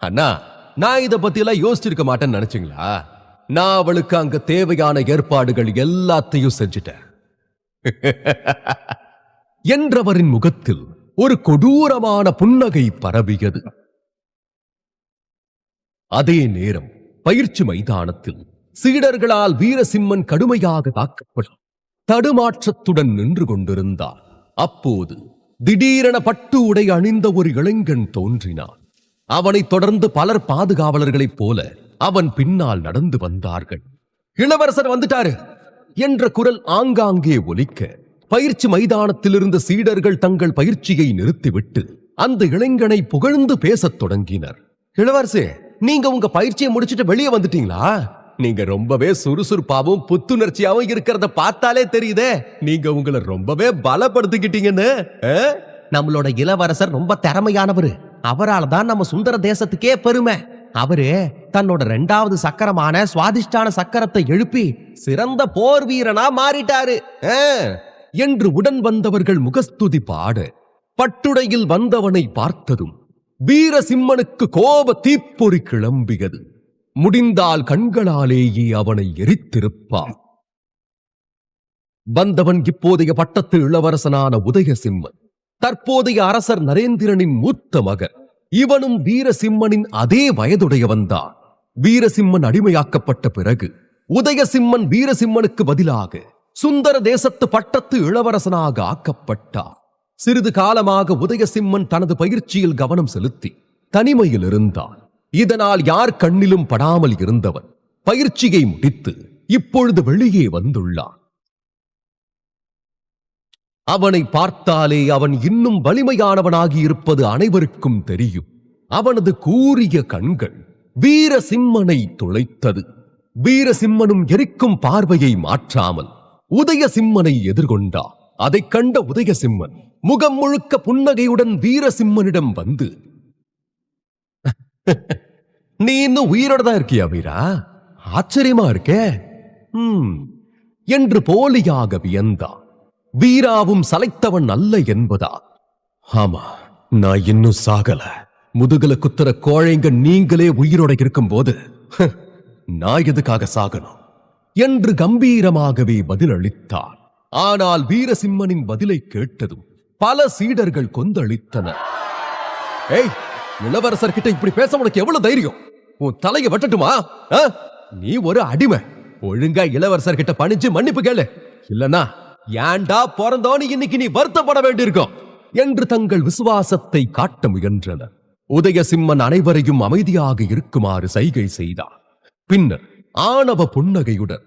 அண்ணா நான் இத பத்தி எல்லாம் யோசிச்சிருக்க மாட்டேன்னு நினைச்சீங்களா? நான் அவளுக்கு அங்க தேவையான ஏற்பாடுகள் எல்லாத்தையும் செஞ்சிட்டேன் என்றவரின் முகத்தில் ஒரு கொடூரமான புன்னகை பரவியது. அதே நேரம் பயிற்சி மைதானத்தில் சீடர்களால் வீரசிம்மன் கடுமையாக தாக்கப்படும் தடுமாற்றத்துடன் நின்று கொண்டிருந்தார். அப்போது திடீரென பட்டு உடை அணிந்த ஒரு இளைஞன் தோன்றினான். அவனைத் தொடர்ந்து பலர் பாதுகாவலர்களைப் போல அவன் பின்னால் நடந்து வந்தார்கள். இளவரசர் வந்துட்டாரு என்ற குரல் ஆங்காங்கே ஒலிக்க, பயிற்சி மைதானத்தில் இருந்த சீடர்கள் தங்கள் பயிற்சியை நிறுத்திவிட்டு அந்த இளைஞனை புகழ்ந்து பேசத் தொடங்கினர். இளவரசே, நீங்க உங்க பயிற்சியை முடிச்சிட்டு வெளியே வந்துட்டீங்களா? நீங்க ரொம்பவே சுறுசுறுப்பாவும் புத்துணர்ச்சியாவும் இருக்கிறத பார்த்தாலே தெரியுதே. நீங்க உங்களை ரொம்பவே பலப்படுத்திக்கிட்டீங்கன்னு. நம்மளோட இளவரசர் ரொம்ப திறமையானவரு. அவரால் தான் நம்ம சுந்தர தேசத்துக்கே பெருமை. அவரு தன்னோட 2வது சக்கரமான சுவாதிஷ்டான சக்கரத்தை எழுப்பி சிறந்த போர் வீரனா மாறிட்டாரு என்று உடன் வந்தவர்கள் முகஸ்துதி பாட, பட்டுடையில் வந்தவனை பார்த்ததும் வீரசிம்மனுக்கு கோப தீப்பொறி கிளம்பியது. முடிந்தால் கண்களாலேயே அவனை எரித்திருப்பான். வந்தவன் இப்போதைய பட்டத்து இளவரசனான உதயசிம்மன், தற்போதைய அரசர் நரேந்திரனின் மூத்த மகன். இவனும் வீரசிம்மனின் அதே வயதுடையவன்தான். வீரசிம்மன் அடிமையாக்கப்பட்ட பிறகு உதயசிம்மன் வீரசிம்மனுக்கு பதிலாக சுந்தர தேசத்து பட்டத்து இளவரசனாக ஆக்கப்பட்டார். சிறிது காலமாக உதயசிம்மன் தனது பயிற்சியில் கவனம் செலுத்தி தனிமையில் இருந்தான். இதனால் யார் கண்ணிலும் படாமல் இருந்தவன் பயிற்சியை முடித்து இப்பொழுது வெளியே வந்துள்ளான். அவனை பார்த்தாலே அவன் இன்னும் வலிமையானவனாகி இருப்பது அனைவருக்கும் தெரியும். அவனது கூரிய கண்கள் வீரசிம்மனை துளைத்தது. வீரசிம்மனும் எரிக்கும் பார்வையை மாற்றாமல் உதயசிம்மனை எதிர்கொண்டார். அதைக் கண்ட உதயசிம்மன் முகம் முழுக்க புன்னகையுடன் வீரசிம்மனிடம் வந்து, நீ இன்னும் உயிரோட தான் இருக்கியா வீரா? ஆச்சரியமா இருக்கே என்று போலியாக வியந்தான். வீராவும் சளைத்தவன் அல்ல என்பதா? ஆமா, நான் இன்னும் சாகல. முதுகல குத்துற கோழைங்க நீங்களே உயிரோட இருக்கும் போது நான் எதுக்காக சாகணும் என்று கம்பீரமாகவே பதிலளித்தார். ஆனால் வீரசிம்மனின் பதிலை கேட்டதும் பல சீடர்கள் கொந்தளித்தனர். ஏய், இளவரசர் கிட்ட இப்படி பேச உனக்கு எவ்வளவு தைரியம்? உன் தலையை வெட்டட்டுமா? நீ ஒரு அடிமை. ஒழுங்கா இளவரசர் கிட்ட பணிஞ்சு மன்னிப்பு கேளு, இல்லனா ஏண்டா பிறந்தோன்னு இன்னைக்கு நீ வருத்தப்பட வேண்டியிருக்கும் என்று தங்கள் விசுவாசத்தை காட்ட முயன்றனர். உதயசிம்மன் அனைவரையும் அமைதியாக இருக்குமாறு சைகை செய்தார். பின்னர் ஆணவ புன்னகையுடன்,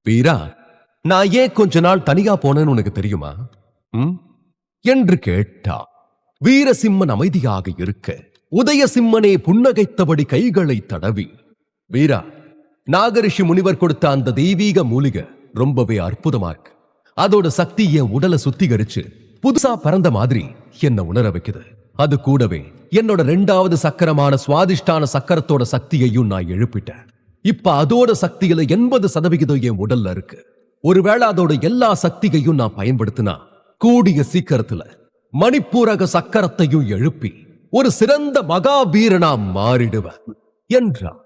வீரா, நான் ஏன் கொஞ்ச நாள் தனியா போனேன்னு உனக்கு தெரியுமா என்று கேட்டார். வீரசிம்மன் அமைதியாக இருக்க உதயசிம்மனே புன்னகைத்தபடி கைகளை தடவி, வீரா, நாகரிஷி முனிவர் கொடுத்த அந்த தெய்வீக மூலிகை ரொம்பவே அற்புதமா இருக்கு. அதோட சக்தி என் உடலை சுத்திகரிச்சு புதுசா பிறந்த மாதிரி என்ன உணர வைக்குது. அது கூடவே என்னோட 2வது சக்கரமான சுவாதிஷ்டான சக்கரத்தோட சக்தியையும் நான் எழுப்பிட்டேன். இப்ப அதோட சக்தியில 80% என் உடல்ல இருக்கு. ஒருவேளை அதோட எல்லா சக்தியையும் நான் பயன்படுத்தினா கூடிய சீக்கிரத்துல மணிப்பூரக சக்கரத்தையும் எழுப்பி ஒரு சிறந்த மகாவீரனா மாறிடுவேன் என்றார்.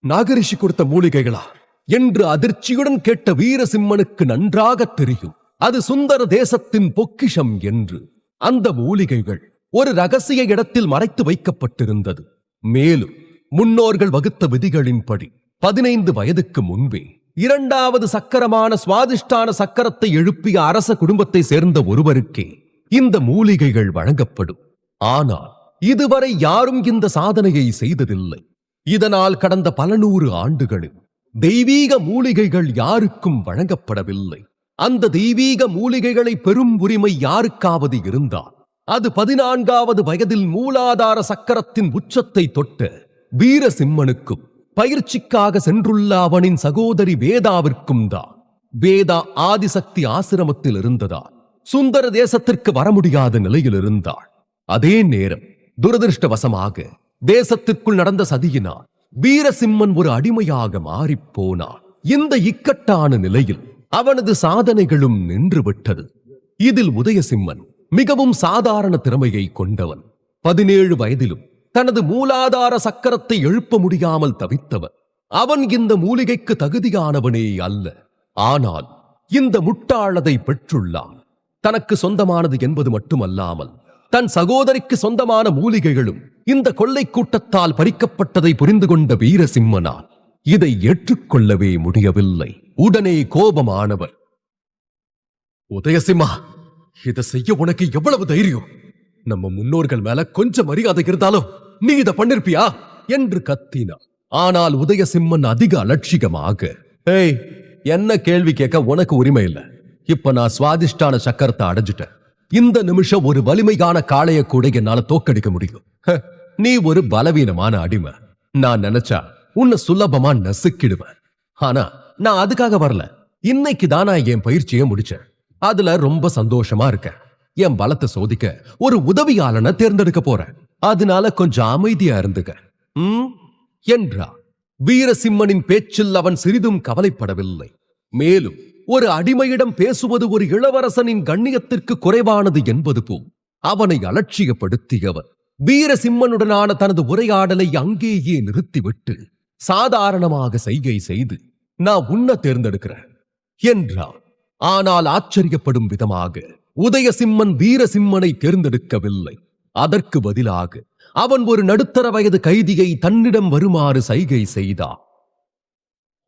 நாகரிஷி கொடுத்த மூலிகைகளா என்று அதிர்ச்சியுடன் கேட்ட வீரசிம்மனுக்கு நன்றாக தெரியும் அது சுந்தர தேசத்தின் பொக்கிஷம் என்று. அந்த மூலிகைகள் ஒரு ரகசிய இடத்தில் மறைத்து வைக்கப்பட்டிருந்தது. மேலும் முன்னோர்கள் வகுத்த விதிகளின்படி 15 வயதுக்கு முன்பே இரண்டாவது சக்கரமான சுவாதிஷ்டான சக்கரத்தை எழுப்பிய அரச குடும்பத்தை சேர்ந்த ஒருவருக்கே இந்த மூலிகைகள் வழங்கப்படும். ஆனால் இதுவரை யாரும் இந்த சாதனையை செய்ததில்லை. இதனால் கடந்த பல நூறு ஆண்டுகளில் தெய்வீக மூலிகைகள் யாருக்கும் வழங்கப்படவில்லை. அந்த தெய்வீக மூலிகைகளை பெரும் உரிமை யாருக்காவது இருந்தால் அது 14வது வயதில் மூலாதார சக்கரத்தின் உச்சத்தை தொட்ட வீரசிம்மனுக்கும் பயிற்சிக்காக சென்றுள்ள அவனின் சகோதரி வேதாவிற்கும் தான். வேதா ஆதிசக்தி ஆசிரமத்தில் இருந்ததால் சுந்தர தேசத்திற்கு வர முடியாத நிலையில் இருந்தாள். அதே நேரம் துரதிருஷ்டவசமாக தேசத்திற்குள் நடந்த சதியினால் வீரசிம்மன் ஒரு அடிமையாக மாறிப்போனான். இந்த இக்கட்டான நிலையில் அவனது சாதனைகளும் நின்றுவிட்டது. இதில் உதயசிம்மன் மிகவும் சாதாரண திறமையை கொண்டவன். 17 வயதிலும் தனது மூலாதார சக்கரத்தை எழுப்ப முடியாமல் தவித்தவன். அவன் இந்த மூலிகைக்கு தகுதியானவனே அல்ல. ஆனால் இந்த முட்டாளதை பெற்றுள்ளான். தனக்கு சொந்தமானது என்பது மட்டுமல்லாமல் தன் சகோதரிக்கு சொந்தமான மூலிகைகளும் இந்த கொள்ளை கூட்டத்தால் பறிக்கப்பட்டதை புரிந்து கொண்ட வீரசிம்மனால் இதை ஏற்றுக்கொள்ளவே முடியவில்லை. உடனே கோபமானவர், உதயசிம்மா, இதை செய்ய உனக்கு எவ்வளவு தைரியம்? நம்ம முன்னோர்கள் மேல கொஞ்சம் மரியாதை இருந்தாலும் நீ இதை பண்ணிருப்பியா என்று கத்தினார். ஆனால் உதயசிம்மன் அதிக அலட்சியமாக, ஏய், என்ன கேள்வி கேட்க உனக்கு உரிமை இல்லை. இப்ப நான் சுவாதிஷ்டான சக்கரத்தை அடைஞ்சிட்டேன். இந்த நிமிஷம் ஒரு வலிமையான காளைய கூட என்னால தோக்கடிக்க முடியும். நீ ஒரு பலவீனமான அடிமை. நான் நினைச்சா உன்னை சுலபமா நசுக்கிடுவேன். ஆனா நான் அதுக்காக வரல. இன்னைக்கு தான் நான் என் பயிற்சியை முடிச்சேன். அதுல ரொம்ப சந்தோஷமா இருக்கேன். என் பலத்தை சோதிக்க ஒரு உதவியாளனை தேர்ந்தெடுக்க போறேன். அதனால கொஞ்சம் அமைதியா இருந்துக்க என்றார். வீரசிம்மனின் பேச்சில் அவன் சிறிதும் கவலைப்படவில்லை. மேலும் ஒரு அடிமையிடம் பேசுவது ஒரு இளவரசனின் கண்ணியத்திற்கு குறைவானது என்பது போல் அவனை அலட்சியப்படுத்தியவர் வீரசிம்மனுடனான தனது உரையாடலை அங்கேயே நிறுத்திவிட்டு சாதாரணமாக செய்கை செய்து, நான் உன்னை தேர்ந்தெடுக்கிறேன் என்றார். ஆனால் ஆச்சரியப்படும் விதமாக உதயசிம்மன் வீரசிம்மனை தேர்ந்தெடுக்கவில்லை. அதற்கு பதிலாக அவன் ஒரு நடுத்தர வயது கைதியை தன்னிடம் வருமாறு சைகை செய்தார்.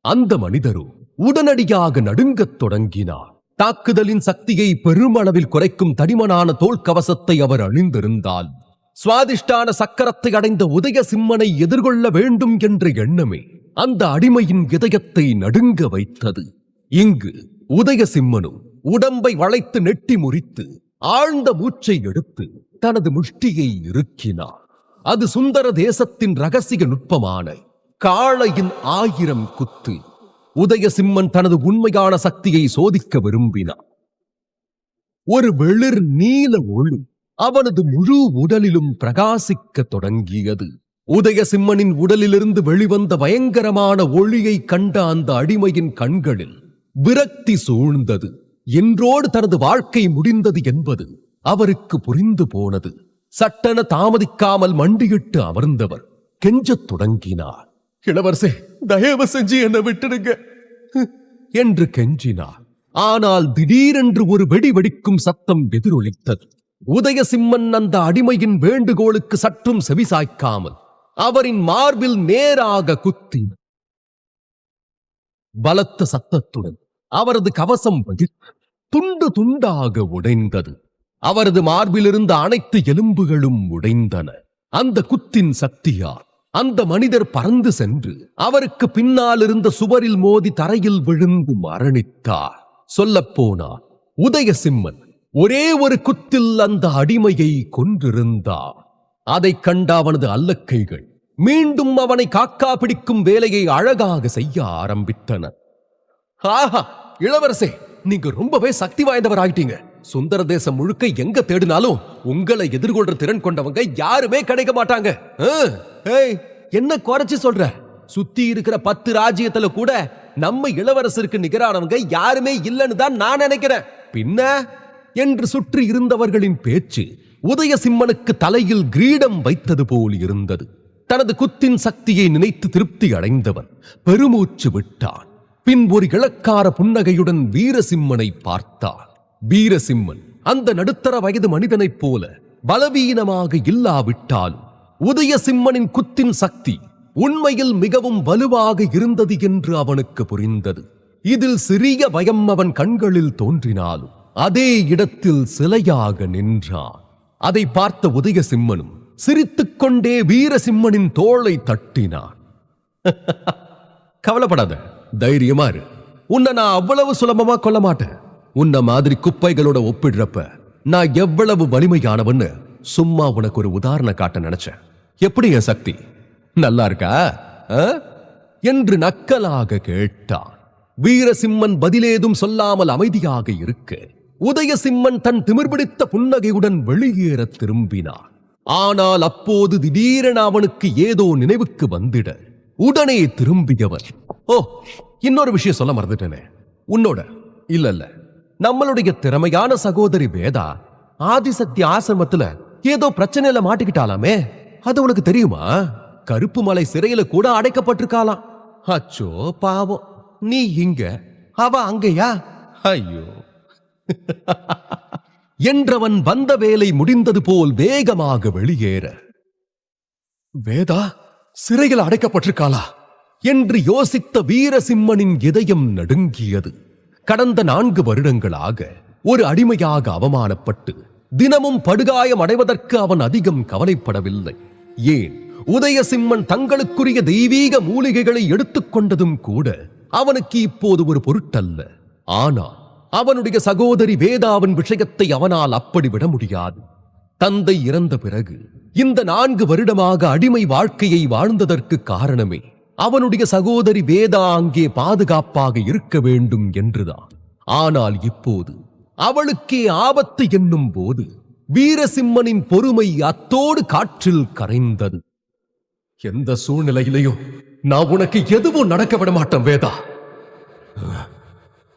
அந்த மனிதரோ உடனடியாக நடுங்கத் தொடங்கினார். தாக்குதலின் சக்தியை பெருமளவில் குறைக்கும் தடிமனான தோல் கவசத்தை அவர் அணிந்திருந்தால் சுவாதிஷ்டான சக்கரத்தை அடைந்த உதயசிம்மனை எதிர்கொள்ள வேண்டும் என்ற எண்ணமே அந்த அடிமையின் இதயத்தை நடுங்க வைத்தது. இங்கு உதயசிம்மனும் உடம்பை வளைத்து நெட்டி முறித்து ஆழ்ந்த மூச்சை எடுத்து தனது முஷ்டியை இறுக்கினார். அது சுந்தர தேசத்தின் ரகசிய நுட்பமான காளையின் 1000 குத்து. உதயசிம்மன் தனது உண்மையான சக்தியை சோதிக்க விரும்பினார். ஒரு வெளிர் நீல ஒளி அவனது முழு உடலிலும் பிரகாசிக்க தொடங்கியது. உதயசிம்மனின் உடலிலிருந்து வெளிவந்த பயங்கரமான ஒளியை கண்ட அந்த அடிமையின் கண்களில் விரக்தி சூழ்ந்தது. இன்றோடு தனது வாழ்க்கை முடிந்தது என்பது அவருக்கு புரிந்து போனது. சட்டென தாமதிக்காமல் மண்டியிட்டு அமர்ந்தவர் கெஞ்சத் தொடங்கினார். இளவரசே, தயவு செஞ்சு என்னை விட்டுடுங்க என்று கெஞ்சினார். ஆனால் திடீரென்று ஒரு வெடி வெடிக்கும் சத்தம் எதிரொலித்தது. உதயசிம்மன் அந்த அடிமையின் வேண்டுகோளுக்கு சற்றும் செவிசாய்க்காமல் அவரின் மார்பில் நேராக குத்தி பலத்த சத்தத்துடன் அவரது கவசம் துண்டு துண்டாக உடைந்தது. அவரது மார்பிலிருந்த அனைத்து எலும்புகளும் உடைந்தன. அந்த குத்தின் சக்தியால் அந்த மனிதர் பறந்து சென்று அவருக்கு பின்னால் இருந்த சுவரில் மோதி தரையில் விழுந்து மரணித்தார். சொல்லப்போனார், உதயசிம்மன் ஒரே ஒரு குத்தில் அந்த அடிமையை கொன்றிருந்தார். அதைக் கண்ட அவனது அல்லக்கைகள் மீண்டும் அவனை காக்கா பிடிக்கும் வேலையை அழகாக செய்ய ஆரம்பித்தன. ஆஹா, இளவரசே, நீங்க ரொம்பவே சக்தி வாய்ந்தவர் ஆயிட்டீங்க. சுந்தர தேசம் முழுக்க எங்க தேடினாலும் உங்களை எதிர்கொள்ற திறன் கொண்டவங்க யாருமே கிடைக்க மாட்டாங்க. என்ன குறைச்சு சொல்ற? சுத்தி இருக்கிற 10 ராஜ்யத்துல கூட நம்ம இளவரசருக்கு நிகரானவங்க யாருமே இல்லைன்னு தான் நான் நினைக்கிறேன். பின்ன என்று சுற்றி இருந்தவர்களின் பேச்சு உதயசிம்மனுக்கு தலையில் கிரீடம் வைத்தது போல் இருந்தது. தனது குத்தின் சக்தியை நினைத்து திருப்தி அடைந்தவன் பெருமூச்சு விட்டான். பின் ஒரு இளக்கார புன்னகையுடன் வீரசிம்மனை பார்த்தார். வீரசிம்மன் அந்த நடுத்தர வயது மனிதனைப் போல பலவீனமாக இல்லாவிட்டாலும் உதயசிம்மனின் குத்தின் சக்தி உண்மையில் மிகவும் வலுவாக இருந்தது என்று அவனுக்கு புரிந்தது. இதில் சிறிய பயம் அவன் கண்களில் தோன்றினாலும் அதே இடத்தில் சிலையாக நின்றான். அதை பார்த்த உதயசிம்மனும் சிரித்துக்கொண்டே வீரசிம்மனின் தோளை தட்டினான். கவலைப்படாத, தைரியமா இரு. உன்னை நான் அவ்வளவு சுலபமா கொல்ல மாட்டேன். உன்ன மாதிரி குப்பைகளோட ஒப்பிடுறப்ப நான் எவ்வளவு வலிமையானவன்னு சும்மா உனக்கு ஒரு உதாரணம் காட்ட நினைச்சேன். எப்படி என் சக்தி நல்லா இருக்கா என்று நக்கலாக கேட்டான். வீரசிம்மன் பதிலேதும் சொல்லாமல் அமைதியாக இருக்க உதயசிம்மன் தன் திமிர்பிடித்த புன்னகையுடன் வெளியேற திரும்பினான். ஆனால் அப்போது திடீரென அவனுக்கு ஏதோ நினைவுக்கு வந்திட உடனே திரும்பியவன், ஓ, இன்னொரு விஷயம் சொல்ல மறந்துட்டேனே. உன்னோட இல்ல நம்மளுடைய திறமையான சகோதரி வேதா ஆதிசக்தி ஆசிரமத்துல ஏதோ பிரச்சனையில மாட்டிக்கிட்டாலாமே, அது உனக்கு தெரியுமா? கருப்பு மலை சிறையில கூட அடைக்கப்பட்டிருக்காளாம். அச்சோ பாவம், நீ இங்க அவ அங்கயா? ஐயோ என்றவன் வந்த வேலை முடிந்தது போல் வேகமாக வெளியேற, வேதா சிறையில் அடைக்கப்பட்டிருக்காளா என்று யோசித்த வீரசிம்மனின் இதயம் நடுங்கியது. கடந்த 4 வருடங்களாக ஒரு அடிமையாக அவமானப்பட்டு தினமும் படுகாயம் அடைவதற்கு அவன் அதிகம் கவலைப்படவில்லை. ஏன், உதயசிம்மன் தங்களுக்குரிய தெய்வீக மூலிகைகளை எடுத்துக்கொண்டதும் கூட அவனுக்கு இப்போது ஒரு பொருட்டல்ல. ஆனால் அவனுடைய சகோதரி வேதாவின் விஷயத்தை அவனால் அப்படி விட முடியாது. தந்தை இறந்த பிறகு இந்த 4 வருடமாக அடிமை வாழ்க்கையை வாழ்ந்ததற்கு காரணமே அவனுடைய சகோதரி வேதா அங்கே பாதுகாப்பாக இருக்க வேண்டும் என்றுதான். ஆனால் இப்போது அவளுக்கே ஆபத்து என்னும் போது வீரசிம்மனின் பொறுமை அத்தோடு காற்றில் கரைந்தது. எந்த சூழ்நிலையிலையும் நான் உனக்கு எதுவும் நடக்க விட மாட்டேன் வேதா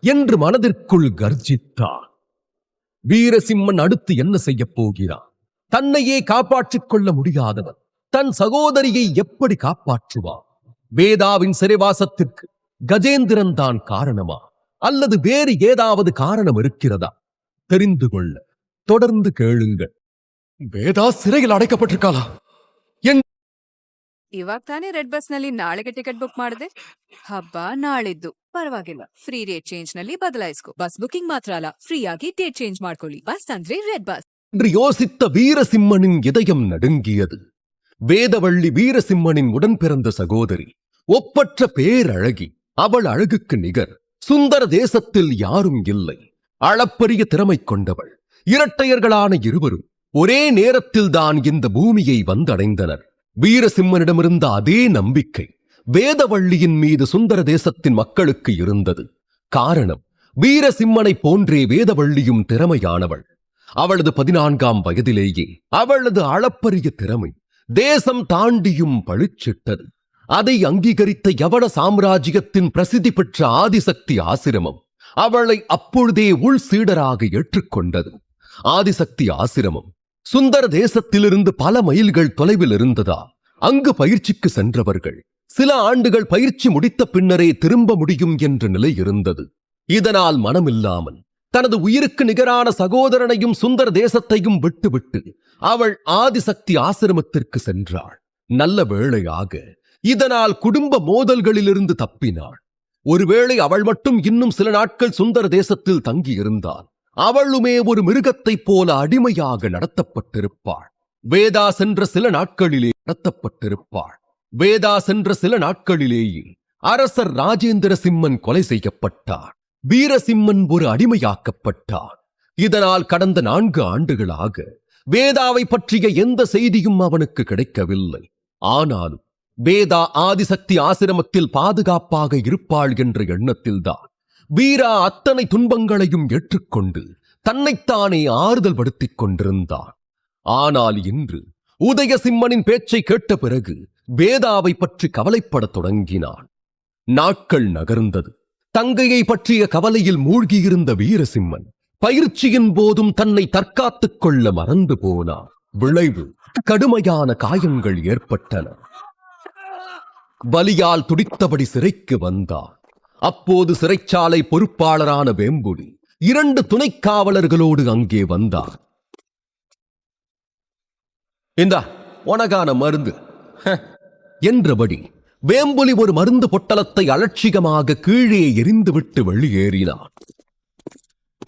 என்று மனதிற்குள் கர்ஜித்தான். வீரசிம்மன் அடுத்து என்ன செய்ய போகிறான்? தன்னையே காப்பாற்றிக் கொள்ள முடியாதவன் தன் சகோதரியை எப்படி காப்பாற்றுவான்? வேதாவின் சிறைவாசத்திற்கு கஜேந்திரன் தான் காரணமா, அல்லது வேறு ஏதாவது காரணம் இருக்கிறதா? தெரிந்து கொள்ள தொடர்ந்து கேளுங்கள். வேதா சிறையில் ಅಡೈಕಪಟ್ಟಿರ್ಕಾಲ ಇವಾಗ ತಾನೇ ರೆಡ್ ಬಸ್ ನಲ್ಲಿ ನಾಳೆಗೆ ಟಿಕೆಟ್ ಬುಕ್ ಮಾಡಿದೆ. ಹಬ್ಬ ನಾಳಿದ್ದು ಪರವಾಗಿಲ್ಲ, ಫ್ರೀ ರೇಟ್ ಚೇಂಜ್ ನಲ್ಲಿ ಬದಲಾಯಿಸ್ಕೊ. ಬಸ್ ಬುಕಿಂಗ್ ಮಾತ್ರ ಅಲ್ಲ, ಫ್ರೀ ಆಗಿ ಡೇಟ್ ಚೇಂಜ್ ಮಾಡ್ಕೊಳ್ಳಿ. ಬಸ್ ಅಂದ್ರೆ ರೆಡ್ ಬಸ್ என்று யோசித்த வீரசிம்மனின் இதயம் நடுங்கியது. வேதவள்ளி வீரசிம்மனின் உடன் பிறந்த சகோதரி, ஒப்பற்ற பேரழகி. அவள் அழகுக்கு நிகர் சுந்தர தேசத்தில் யாரும் இல்லை. அளப்பரிய திறமை கொண்டவள். இரட்டையர்களான இருவரும் ஒரே நேரத்தில் தான் இந்த பூமியை வந்தடைந்தனர். வீரசிம்மனிடமிருந்த அதே நம்பிக்கை வேதவள்ளியின் மீது சுந்தர தேசத்தின் மக்களுக்கு இருந்தது. காரணம், வீரசிம்மனை போன்றே வேதவள்ளியும் திறமையானவள். அவளது 14ஆம் வயதிலேயே அவளது அளப்பரிய திறமை தேசம் தாண்டியும் பளிச்சிட்டது. அதை அங்கீகரித்த யவன சாம்ராஜ்யத்தின் பிரசித்தி பெற்ற ஆதிசக்தி ஆசிரமம் அவளை அப்பொழுதே உள் சீடராக ஏற்றுக்கொண்டது. ஆதிசக்தி ஆசிரமம் சுந்தர தேசத்திலிருந்து பல மைல்கள் தொலைவில் இருந்ததா அங்கு பயிற்சிக்கு சென்றவர்கள் சில ஆண்டுகள் பயிற்சி முடித்த பின்னரே திரும்ப முடியும் என்ற நிலை இருந்தது. இதனால் மனமில்லாமல் தனது உயிருக்கு நிகரான சகோதரனையும் சுந்தர தேசத்தையும் விட்டுவிட்டு அவள் ஆதிசக்தி ஆசிரமத்திற்கு சென்றாள். நல்ல வேளையாக இதனால் குடும்ப மோதல்களிலிருந்து தப்பினாள். ஒருவேளை அவள் மட்டும் இன்னும் சில நாட்கள் சுந்தர தேசத்தில் தங்கியிருந்தாள், அவளுமே ஒரு மிருகத்தைப் போல அடிமையாக நடத்தப்பட்டிருப்பாள். வேதா சென்ற சில நாட்களிலேயே அரசர் ராஜேந்திர சிம்மன் கொலை செய்யப்பட்டார். வீரசிம்மன் ஒரு அடிமையாக்கப்பட்டார். இதனால் கடந்த 4 ஆண்டுகளாக வேதாவை பற்றிய எந்த செய்தியும் அவனுக்கு கிடைக்கவில்லை. ஆனாலும் வேதா ஆதிசக்தி ஆசிரமத்தில் பாதுகாப்பாக இருப்பாள் என்ற எண்ணத்தில்தான் வீரா அத்தனை துன்பங்களையும் ஏற்றுக்கொண்டு தன்னைத்தானே ஆறுதல் படுத்திக் கொண்டிருந்தான். ஆனால் இன்று உதயசிம்மனின் பேச்சை கேட்ட பிறகு வேதாவை பற்றி கவலைப்படத் தொடங்கினான். நாட்கள் நகர்ந்தது. தங்கையை பற்றிய கவலையில் மூழ்கியிருந்த வீரசிம்மன் பயிற்சியின் போதும் தன்னை தற்காத்துக் கொள்ள மறந்து போனார். விளைவு, கடுமையான காயங்கள் ஏற்பட்டன. வலியால் துடித்தபடி சிறைக்கு வந்தார். அப்போது சிறைச்சாலை பொறுப்பாளரான வேம்புலி 2 துணைக் காவலர்களோடு அங்கே வந்தார். இந்தா உனக்கான மருந்து என்றபடி வேம்புலி ஒரு மருந்து பொட்டலத்தை அலட்சியமாக கீழே எறிந்துவிட்டு வெளியேறினார்.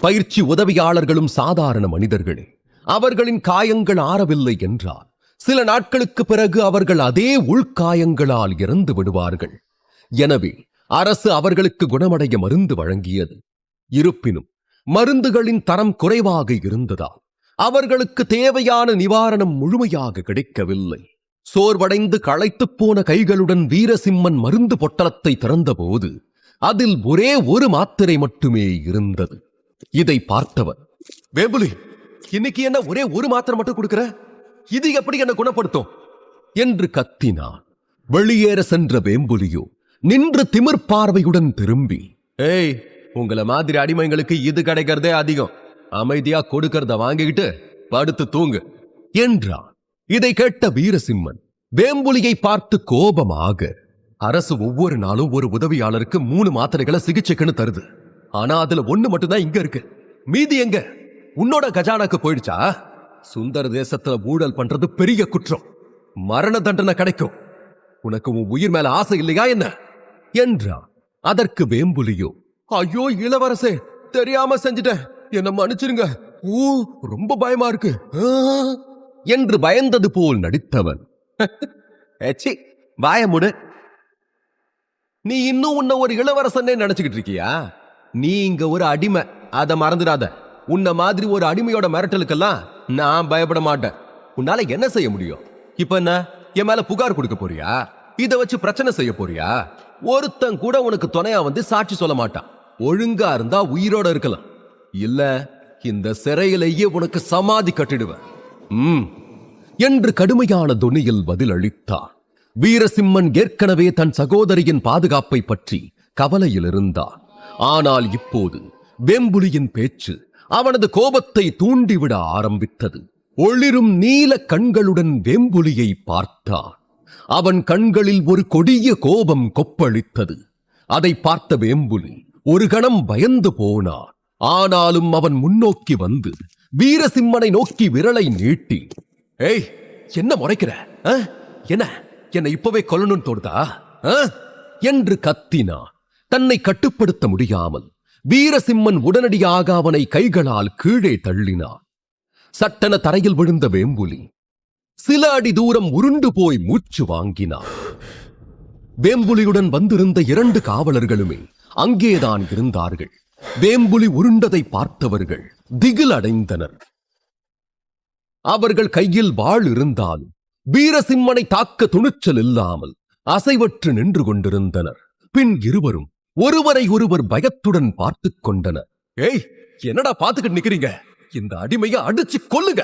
பயிற்சி உதவியாளர்களும் சாதாரண மனிதர்களே. அவர்களின் காயங்கள் ஆறவில்லை என்றால் சில நாட்களுக்கு பிறகு அவர்கள் அதே உள்காயங்களால் இறந்து விடுவார்கள். எனவே அரசு அவர்களுக்கு குணமடைய மருந்து வழங்கியது. இருப்பினும் மருந்துகளின் தரம் குறைவாக இருந்ததால் அவர்களுக்கு தேவையான நிவாரணம் முழுமையாக கிடைக்கவில்லை. சோர்வடைந்து களைத்துப் போன கைகளுடன் வீரசிம்மன் மருந்து பொட்டலத்தை திறந்தபோது அதில் ஒரே ஒரு மாத்திரை மட்டுமே இருந்தது. இதை பார்த்தவர், வேம்புலி, இன்னைக்கு என்ன ஒரே ஒரு மாத்திரை மட்டும் கொடுக்கிற? இது எப்படி என்ன குணப்படுத்தும் என்று கத்தினான். வெளியேற சென்ற வேம்புலியோ நின்று திமிர் பார்வையுடன் திரும்பி, ஏய், உங்கள மாதிரி அடிமைங்களுக்கு இது கிடைக்கிறதே அதிகம். அமைதியா கொடுக்கறத வாங்கிக்கிட்டு படுத்து தூங்கு என்றான். இதை கேட்ட வீரசிம்மன் வேம்புலியை பார்த்து கோபமாக, அரசு ஒவ்வொரு நாளும் ஒரு உதவியாளருக்கு 3 மாத்திரைகளை சிகிச்சைக்குன்னு தருது. ஆனா அதுல 1 மட்டும்தான் இங்க இருக்கு. மீதி எங்க? உன்னோட கஜானாக்கு போயிடுச்சா? சுந்தர தேசத்துல ஊழல் பண்றது பெரிய குற்றம். மரண தண்டனை கிடைக்கும். உனக்கு உன் உயிர் மேல ஆசை இல்லையா என்ன என்றான். அதற்கு வேம்புலியோ, ஐயோ இளவரசே, தெரியாம செஞ்சுட்டேன், என்ன மன்னிச்சிருங்க, ரொம்ப பயமா இருக்கு என்று பயந்தது போல் நடித்தவன், ஏச்சி வாயமுடு, நீ இன்னும் உன்னை ஒரு இளவரசனே நினைச்சுக்கிட்டு இருக்கியா? நீ இங்க ஒரு அடிமை, அதை மறந்துடாத. உன்ன மாதிரி ஒரு அடிமையோட மிரட்டலுக்கெல்லாம் நான் பயப்பட மாட்டேன். உன்னால என்ன செய்ய முடியும்? இப்ப என்ன, என் மேல புகார் கொடுக்க போறியா? இத வச்சு பிரச்சனை செய்ய போறியா? ஒருத்தன் கூட உனக்கு துணையா வந்து சாட்சி சொல்ல மாட்டான். ஒழுங்கா இருந்தா உயிரோட இருக்கலாம், இல்ல இந்த சிறையிலேயே உனக்கு சமாதி கட்டிடுவேன் என்று கடுமையான தொனியில் பதில் அளித்தார். வீரசிம்மன் ஏற்கனவே தன் சகோதரியின் பாதுகாப்பை பற்றி கவலையில் இருந்தார். ஆனால் இப்போது வேம்புலியின் பேச்சு அவனது கோபத்தை தூண்டிவிட ஆரம்பித்தது. ஒளிரும் நீல கண்களுடன் வேம்புலியை பார்த்தார். அவன் கண்களில் ஒரு கொடிய கோபம் கொப்பளித்தது. அதை பார்த்த வேம்புலி ஒரு கணம் பயந்து போனார். ஆனாலும் அவன் முன்னோக்கி வந்து வீரசிம்மனை நோக்கி விரலை நீட்டி, ஏய், என்ன முறைக்கிற? என்ன என்னை இப்பவே கொல்லணும்னு தோடுதா என்று கத்தினான். தன்னை கட்டுப்படுத்த முடியாமல் வீரசிம்மன் உடனடியாக அவனை கைகளால் கீழே தள்ளினான். சட்டென தரையில் விழுந்த வேம்புலி சில அடி தூரம் உருண்டு போய் மூச்சு வாங்கினான். வேம்புலியுடன் வந்திருந்த 2 காவலர்களுமே அங்கேதான் இருந்தார்கள். வேம்புலி உருண்டதை பார்த்தவர்கள் திகில் அடைந்தனர். அவர்கள் கையில் வாள் இருந்தாலும் வீரசிம்மனை தாக்க துணிச்சல் இல்லாமல் அசைவற்று நின்று கொண்டிருந்தனர். பின் இருவரும் ஒருவரை ஒருவர் பயத்துடன் பார்த்துக் கொண்டனர். ஏய், என்னடா பார்த்துக்கிட்டு நிக்கிறீங்க? இந்த அடிமையை அடிச்சு கொல்லுங்க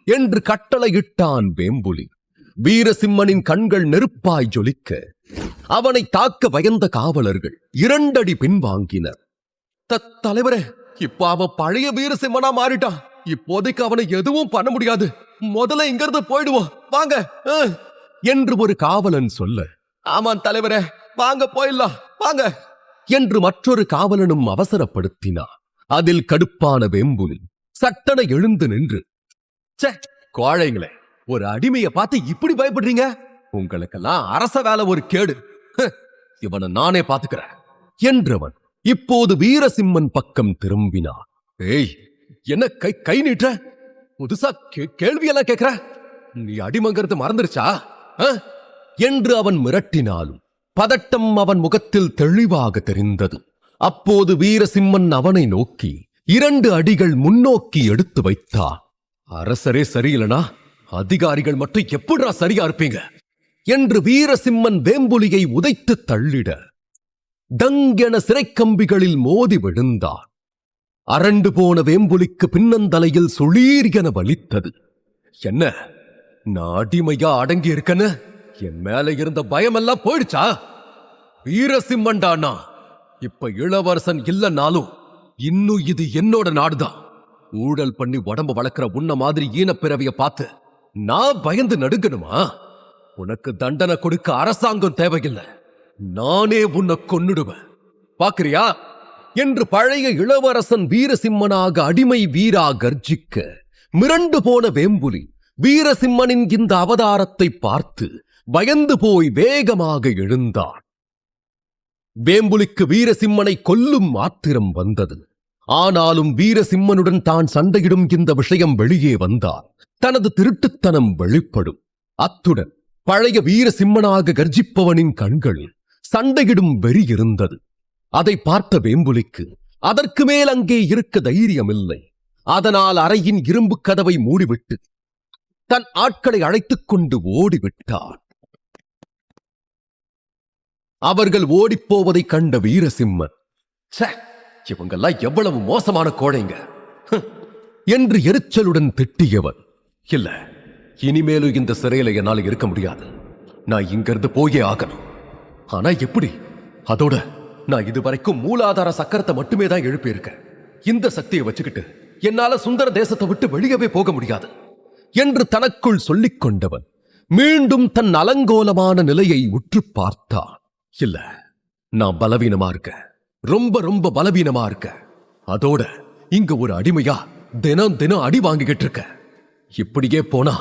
என்று கட்டளையிட்டான் வேம்புலி. வீரசிம்மனின் கண்கள் நெருப்பாய் ஜொலிக்க அவனை தாக்க பயந்த காவலர்கள் 2 அடி பின்வாங்கினர். தலைவரே, இப்ப அவன் பழைய வீரசிம்மனா மாறிட்டான். இப்போதைக்கு அவனை எதுவும் பண்ண முடியாது. முதல்ல இங்கிருந்து போயிடுவோம், வாங்க என்று ஒரு காவலன் சொல்ல, ஆமான் தலைவரே, வாங்க போயிடலாம், வாங்க என்று மற்றொரு காவலனும் அவசரப்படுத்தினார். அதில் கடுப்பான வேம்புலி சட்டென எழுந்து நின்று, கோழைங்களே, ஒரு அடிமையை பார்த்து இப்படி பயப்படுறீங்க? உங்களுக்கெல்லாம் அரச வேலை ஒரு கேடு. இவனை நானே பாத்துக்கிறேன் என்றவன் இப்போது வீரசிம்மன் பக்கம் திரும்பினான். ஏய், என்ன கை நீட்ட? புதுசா கேள்வியெல்லாம் கேட்கிற? நீ அடிமங்கிறது மறந்துருச்சா என்று அவன் மிரட்டினாலும் பதட்டம் அவன் முகத்தில் தெளிவாக தெரிந்தது. அப்போது வீரசிம்மன் அவனை நோக்கி 2 அடிகள் முன்னோக்கி எடுத்து வைத்தான். அரசரே சரியில்லைனா அதிகாரிகள் மட்டும் எப்படிடா சரியா இருப்பீங்க என்று வீரசிம்மன் வேம்புலியை உதைத்து தள்ளிட டங்கென சிறைக்கம்பிகளில் மோதி விழுந்தார். அரண்டு போன வேம்புலிக்கு பின்னந்தலையில் சுளீர் என வலித்தது. என்ன, நான் அடிமையா அடங்கி இருக்கன்னு என் மேல இருந்த பயமெல்லாம் போயிடுச்சா? வீரசிம்மன்டானா, இப்ப இளவரசன் இல்லனாலும் இன்னும் இது என்னோட நாடுதான். ஊழல் பண்ணி உடம்பு வளர்க்கிற உன்ன மாதிரி ஈனப்பிறவிய பார்த்து நான் பயந்து நடுங்கணுமா? உனக்கு தண்டனை கொடுக்க அரசாங்கம் தேவையில்லை, நானே உன்னை கொன்னுடுவேன், பாக்குறியா என்று பழைய இளவரசன் வீரசிம்மனாக அடிமை வீரா கர்ஜிக்க மிரண்டு போன வேம்புலி வீரசிம்மனின் இந்த அவதாரத்தை பார்த்து பயந்து போய் வேகமாக எழுந்தான். வேம்புலிக்கு வீரசிம்மனை கொல்லும் ஆத்திரம் வந்தது. ஆனாலும் வீரசிம்மனுடன் தான் சண்டையிடும் இந்த விஷயம் வெளியே வந்தால் தனது திருட்டுத்தனம் வெளிப்படும். அத்துடன் பழைய வீரசிம்மனாக கர்ஜிப்பவனின் கண்களில் சண்டையிடும் வெறி இருந்தது. அதை பார்த்த வேம்புலிக்கு அதற்கு மேல் அங்கே இருக்க தைரியமில்லை. அதனால் அறையின் இரும்பு கதவை மூடிவிட்டு தன் ஆட்களை அழைத்துக் கொண்டு ஓடிவிட்டார். அவர்கள் ஓடிப்போவதைக் கண்ட வீரசிம்மன், இவங்கெல்லாம் எவ்வளவு மோசமான கோழைங்க என்று எரிச்சலுடன் திட்டியவன், இல்ல, இனிமேலும் இந்த சிறையில என்னால் இருக்க முடியாது. நான் இங்கிருந்து போயே ஆகணும். ஆனா எப்படி? அதோட நான் இதுவரைக்கும் மூலாதார சக்கரத்தை மட்டுமே தான் எழுப்பியிருக்கேன். இந்த சக்தியை வச்சுக்கிட்டு என்னால சுந்தர தேசத்தை விட்டு வெளியவே போக முடியாது என்று தனக்குள் சொல்லிக் கொண்டவன் மீண்டும் தன் அலங்கோலமான நிலையை உற்று பார்த்தான். இல்ல, நான் பலவீனமா இருக்க, ரொம்ப ரொம்ப பலவீனமா இருக்க. அதோட இங்க ஒரு அடிமையா தினம் தினம் அடி வாங்கிக்கிட்டு இருக்க. இப்படியே போனா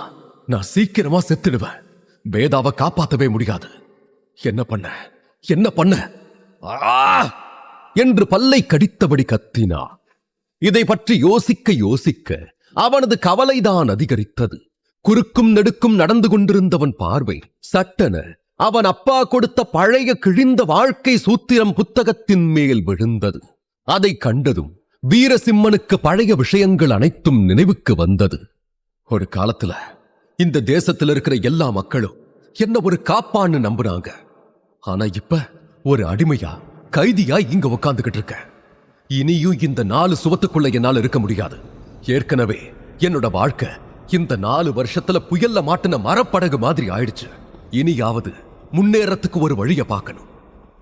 நான் சீக்கிரமா செத்துடுவேன். வேதாவை காப்பாத்தவே முடியாது. என்ன பண்ண என்று பல்லை கடித்தபடி கத்தினான். இதை பற்றி யோசிக்க அவனது கவலைதான் அதிகரித்தது. குறுக்கும் நெடுக்கும் நடந்து கொண்டிருந்தவன் பார்வை சட்டென அவன் அப்பா கொடுத்த பழைய கிழிந்த வாழ்க்கை சூத்திரம் புத்தகத்தின் மேல் விழுந்தது. அதை கண்டதும் வீரசிம்மனுக்கு பழைய விஷயங்கள் அனைத்தும் நினைவுக்கு வந்தது. ஒரு காலத்துல இந்த தேசத்தில் இருக்கிற எல்லா மக்களும் என்ன ஒரு காப்பான்னு நம்புனாங்க. ஆனா இப்ப ஒரு அடிமையா கைதியா இங்க உட்கார்ந்துகிட்டு இருக்க. இனியும் இந்த 4 சுவத்துக்குள்ள என்னால இருக்க முடியாது. ஏற்கனவே என்னோட வாழ்க்கை இந்த 4 வருஷத்துல புயல்ல மாட்டின மரப்படகு மாதிரி ஆயிடுச்சு. இனியாவது முன்னேறத்துக்கு ஒரு வழிய பார்க்கணும்.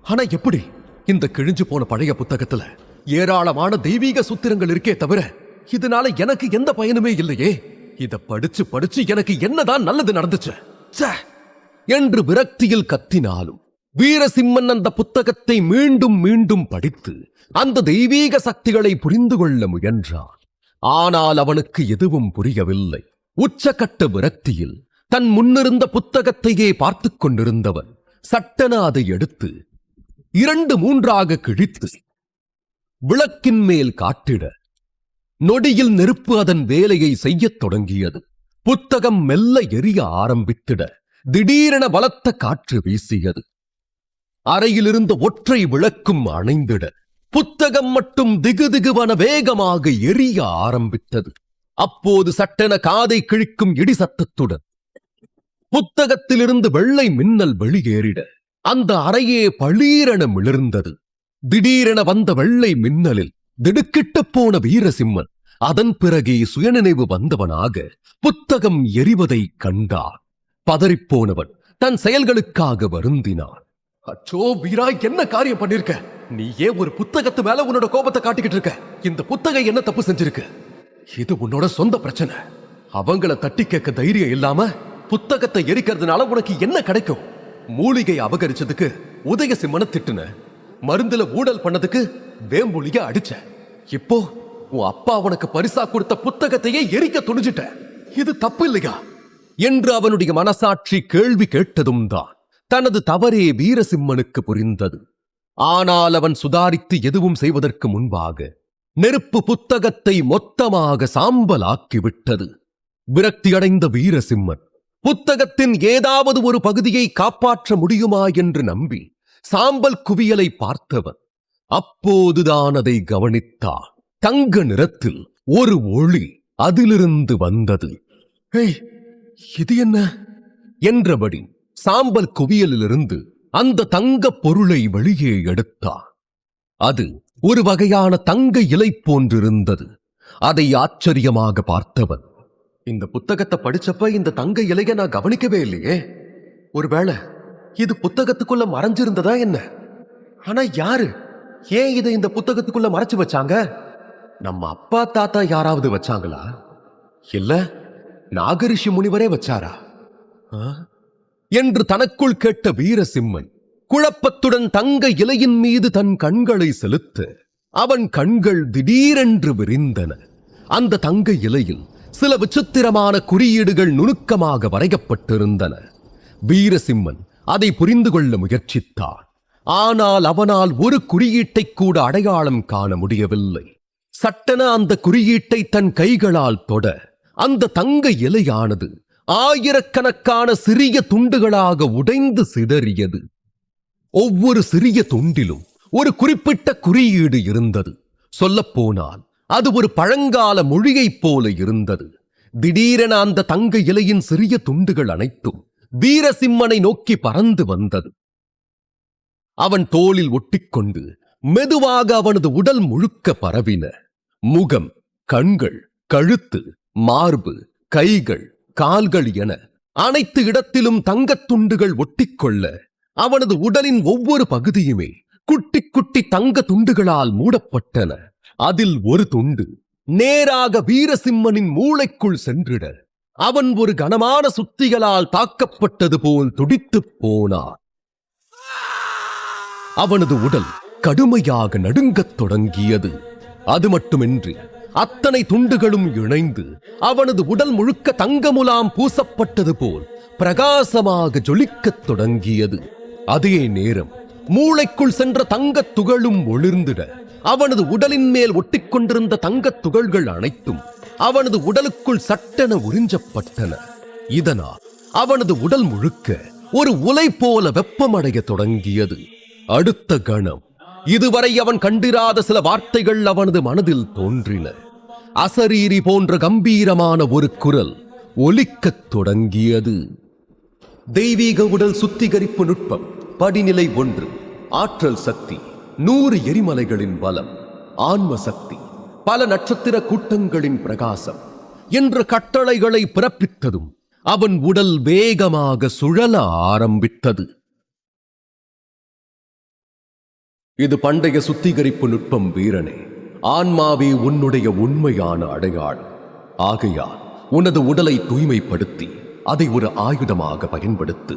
ஆனா எப்படி? இந்த கிழிஞ்சு போன பழைய புத்தகத்துல ஏராளமான தெய்வீக சூத்திரங்கள் இருக்கே தவிர இதனால எனக்கு எந்த பயனுமே இல்லையே. இத படிச்சு எனக்கு என்னதான் நல்லது நடந்துச்சு என்று விரக்தியில் கத்தினாலும் வீரசிம்மன் அந்த புத்தகத்தை மீண்டும் மீண்டும் படித்து அந்த தெய்வீக சக்திகளை புரிந்து கொள்ள முயன்றான். ஆனால் அவனுக்கு எதுவும் புரியவில்லை. உச்சகட்ட விரக்தியில் தன் முன்னிருந்த புத்தகத்தையே பார்த்துக் கொண்டிருந்தவன் சட்டென அதை எடுத்து 2-3 கிழித்து விளக்கின் மேல் காட்டிட நொடியில் நெருப்பு அதன் வேலையை செய்யத் தொடங்கியது. புத்தகம் மெல்ல எரிய ஆரம்பித்திட திடீரென பலத்த காற்று வீசியது. அறையிலிருந்த ஒற்றை விளக்கும் அணைந்திட புத்தகம் மட்டும் திகுதிகுவன வேகமாக எரிய ஆரம்பித்தது. அப்போது சட்டென காதை கிழிக்கும் இடி சத்தத்துடன் புத்தகத்திலிருந்து வெள்ளை மின்னல் வெளியேறிட அந்த அறையே பளீரென மிளிர்ந்தது. திடீரென வந்த வெள்ளை மின்னலில் திடுக்கிட்டு போன வீரசிம்மன் அதன் பிறகே சுயநினைவு வந்தவனாக புத்தகம் எரிவதை கண்டான். பதறிப்போனவன் தன் செயல்களுக்காக வருந்தினான். அச்சோ வீரா, என்ன காரியம் பண்ணிருக்க? நீ ஏன் ஒரு புத்தகத்து மேல உன்னோட கோபத்தை காட்டிக்கிட்டு இருக்க? இந்த புத்தகம் என்ன தப்பு செஞ்சிருக்கு? இது உன்னோட சொந்த பிரச்சனை. அவங்கள தட்டி கேட்க தைரியம் இல்லாம புத்தகத்தை எரிக்கிறதுனால உனக்கு என்ன கிடைக்கும்? மூலிகை அபகரிச்சதுக்கு உதயசிம்மனை திட்டுன, மருந்துல ஊழல் பண்ணதுக்கு வேம்புலிய அடிச்ச, இப்போ உன் அப்பா உனக்கு பரிசா கொடுத்த புத்தகத்தையே எரிக்க துணிஞ்சிட்ட. இது தப்பு இல்லையா என்று அவனுடைய மனசாட்சி கேள்வி கேட்டதும் தான் தனது தவறே வீரசிம்மனுக்கு புரிந்தது. ஆனால் அவன் சுதாரித்து எதுவும் செய்வதற்கு முன்பாக நெருப்பு புத்தகத்தை மொத்தமாக சாம்பலாக்கிவிட்டது. விரக்தியடைந்த வீரசிம்மன் புத்தகத்தின் ஏதாவது ஒரு பகுதியை காப்பாற்ற முடியுமா என்று நம்பி சாம்பல் குவியலை பார்த்தவன் அப்போதுதான் அதை கவனித்தான். தங்க நிறத்தில் ஒரு ஒளி அதிலிருந்து வந்தது. இது என்ன என்றபடி சாம்பல் குவியலிலிருந்து அந்த தங்க பொருளை வெளியே எடுத்தான். அது ஒரு வகையான தங்க இலை போன்றிருந்தது. அதை ஆச்சரியமாக பார்த்தவன், இந்த புத்தகத்தை படிச்சப்ப இந்த தங்க இலையை நான் கவனிக்கவே இல்லையே. ஒருவேளை இது புத்தகத்துக்குள்ள மறைஞ்சிருந்ததா என்ன? ஆனா யாரு, ஏன் இதை இந்த புத்தகத்துக்குள்ள மறைச்சு வச்சாங்க? நம்ம அப்பா தாத்தா யாராவது வச்சாங்களா? இல்ல நாகரிஷி முனிவரே வச்சாரா என்று தனக்குள் கேட்ட வீரசிம்மன் குழப்பத்துடன் தங்க இலையின் மீது தன் கண்களை செலுத்த அவன் கண்கள் திடீரென்று விரிந்தன. அந்த தங்க இலையில் சில விசித்திரமான குறியீடுகள் நுணுக்கமாக வரையப்பட்டிருந்தன. வீரசிம்மன் அதை புரிந்து கொள்ள முயற்சித்தான். ஆனால் அவனால் ஒரு குறியீட்டை கூட அடையாளம் காண முடியவில்லை. சட்டென அந்த குறியீட்டை தன் கைகளால் தொட அந்த தங்க இலையானது ஆயிரக்கணக்கான சிறிய துண்டுகளாக உடைந்து சிதறியது. ஒவ்வொரு சிறிய துண்டிலும் ஒரு குறிப்பிட்ட குறியீடு இருந்தது. சொல்லப்போனால் அது ஒரு பழங்கால மொழியைப் போல இருந்தது. திடீரென அந்த தங்க இலையின் சிறிய துண்டுகள் அனைத்தும் வீரசிம்மனை நோக்கி பறந்து வந்தது. அவன் தோளில் ஒட்டிக்கொண்டு மெதுவாக அவனது உடல் முழுக்க பரவின. முகம், கண்கள், கழுத்து, மார்பு, கைகள், கால்கள் என அனைத்து இடத்திலும் தங்கத் துண்டுகள் ஒட்டிக்கொள்ள அவனது உடலின் ஒவ்வொரு பகுதியுமே குட்டி குட்டி தங்க துண்டுகளால் மூடப்பட்டன. அதில் ஒரு துண்டு நேராக வீரசிம்மனின் மூளைக்குள் சென்றிட அவன் ஒரு கனமான சுத்திகளால் தாக்கப்பட்டது போல் துடித்துப் போனான். அவனது உடல் கடுமையாக நடுங்கத் தொடங்கியது. அது மட்டுமின்றி அத்தனை துண்டுகளும் இணைந்து அவனது உடல் முழுக்க தங்கமுலாம் பூசப்பட்டது போல் பிரகாசமாக ஜொலிக்கத் தொடங்கியது. அதே நேரம் மூளைக்குள் சென்ற தங்கத் துகளும் ஒளிர்ந்திட அவனது உடலின் மேல் ஒட்டிக்கொண்டிருந்த தங்கத் துகள்கள் அனைத்தும் அவனது உடலுக்குள் சட்டென உறிஞ்சப்பட்டன. இதனால் அவனது உடல் முழுக்க ஒரு உலை போல வெப்பமடைய தொடங்கியது. அடுத்த கணம் இதுவரை அவன் கண்டிராத சில வார்த்தைகள் அவனது மனதில் தோன்றின. அசரீரி போன்ற கம்பீரமான ஒரு குரல் ஒலிக்கத் தொடங்கியது. தெய்வீக உடல் சுத்திகரிப்பு நுட்பம் படிநிலை 1. ஆற்றல் சக்தி 100 எரிமலைகளின் பலம், ஆன்ம சக்தி, பல நட்சத்திர கூட்டங்களின் பிரகாசம் என்ற கட்டளைகளை பிறப்பித்ததும் அவன் உடல் வேகமாக சுழல ஆரம்பித்தது. இது பண்டைய சுத்திகரிப்பு நுட்பம் வீரனே. ஆன்மாவே உன்னுடைய உண்மையான அடையாளம். ஆகையால் உனது உடலை தூய்மைப்படுத்தி அதை ஒரு ஆயுதமாக பயன்படுத்து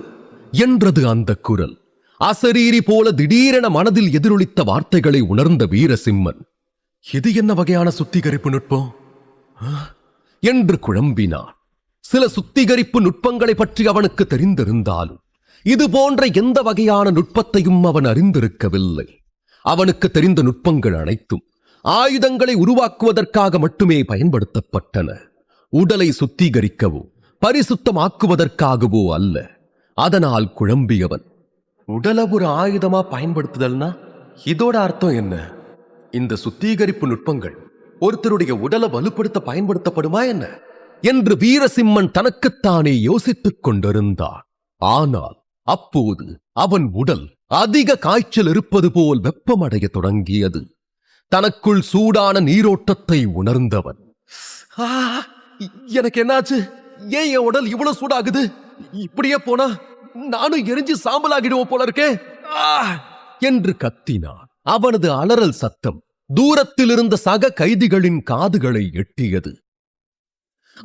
என்றது அந்த குரல். அசரீரி போல திடீரென மனதில் எதிரொலித்த வார்த்தைகளை உணர்ந்த வீரசிம்மன், இது என்ன வகையான சுத்திகரிப்பு நுட்பம் என்று குழம்பினான். சில சுத்திகரிப்பு நுட்பங்களை பற்றி அவனுக்கு தெரிந்திருந்தாலும் இது போன்ற எந்த வகையான நுட்பத்தையும் அவன் அறிந்திருக்கவில்லை. அவனுக்கு தெரிந்த நுட்பங்கள் அனைத்தும் ஆயுதங்களை உருவாக்குவதற்காக மட்டுமே பயன்படுத்தப்பட்டன. உடலை சுத்திகரிக்கவோ பரிசுத்தமாக்குவதற்காகவோ அல்ல. அதனால் குழம்பியவன், உடலை ஒரு ஆயுதமா பயன்படுத்துதல்னா இதோட அர்த்தம் என்ன? இந்த சுத்திகரிப்பு நுட்பங்கள் ஒருத்தருடைய உடலை வலுப்படுத்த பயன்படுத்தப்படுமா என்ன என்று வீரசிம்மன் தனக்குத்தானே யோசித்துக் கொண்டிருந்தான். ஆனால் அப்போது அவன் உடல் அதிக காய்ச்சல் இருப்பது போல் வெப்பமடைய தொடங்கியது. தனக்குள் சூடான நீரோட்டத்தை உணர்ந்தவன், எனக்கு என்னாச்சு? ஏன் என் உடல் இவ்வளவு சூடாகுது? இப்படியே போனா நானும் எரிஞ்சு சாம்பலாகிடுவோம் போல இருக்கே என்று கத்தினான். அவனது அலறல் சத்தம் தூரத்தில் இருந்த சக கைதிகளின் காதுகளை எட்டியது.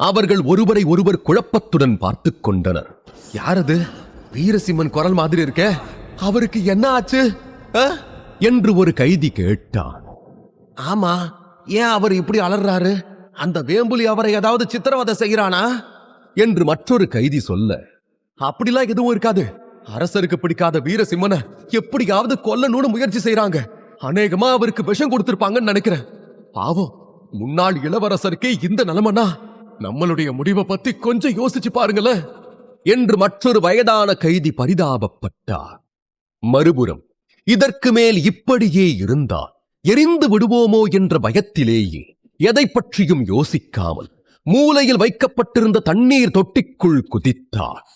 அவர்கள் ஒருவரை ஒருவர் குழப்பத்துடன் பார்த்துக் கொண்டனர். யாரது? வீரசிம்மன் குரல் மாதிரி இருக்க, அவருக்கு என்ன ஆச்சு என்று ஒரு கைதி கேட்டான். ஆமா, ஏன் அவர் இப்படி அலறாரு? அந்த வேம்புலி அவரை ஏதாவது சித்திரவதை செய்கிறானா என்று மற்றொரு கைதி சொல்ல, அப்படிலாம் எதுவும் இருக்காது. அரசருக்கு பிடிக்காத வீரசிம்மனை எப்படியாவது கொல்லணும்னு முயற்சி செய்யறாங்க. அநேகமா அவருக்கு விஷம் கொடுத்திருப்பாங்கன்னு நினைக்கிறேன். பாவம், முன்னாள் இளவரசருக்கே இந்த நிலைமைனா நம்மளுடைய முடிவை பத்தி கொஞ்சம் யோசிச்சு பாருங்களேன் என்று மற்றொரு வயதான கைதி பரிதாபப்பட்டார். மறுபுறம் இதற்கு மேல் இப்படியே இருந்தால் எரிந்து விடுவோமோ என்ற பயத்திலேயே எதை பற்றியும் யோசிக்காமல் மூலையில் வைக்கப்பட்டிருந்த தண்ணீர் தொட்டிக்குள் குதித்தார்.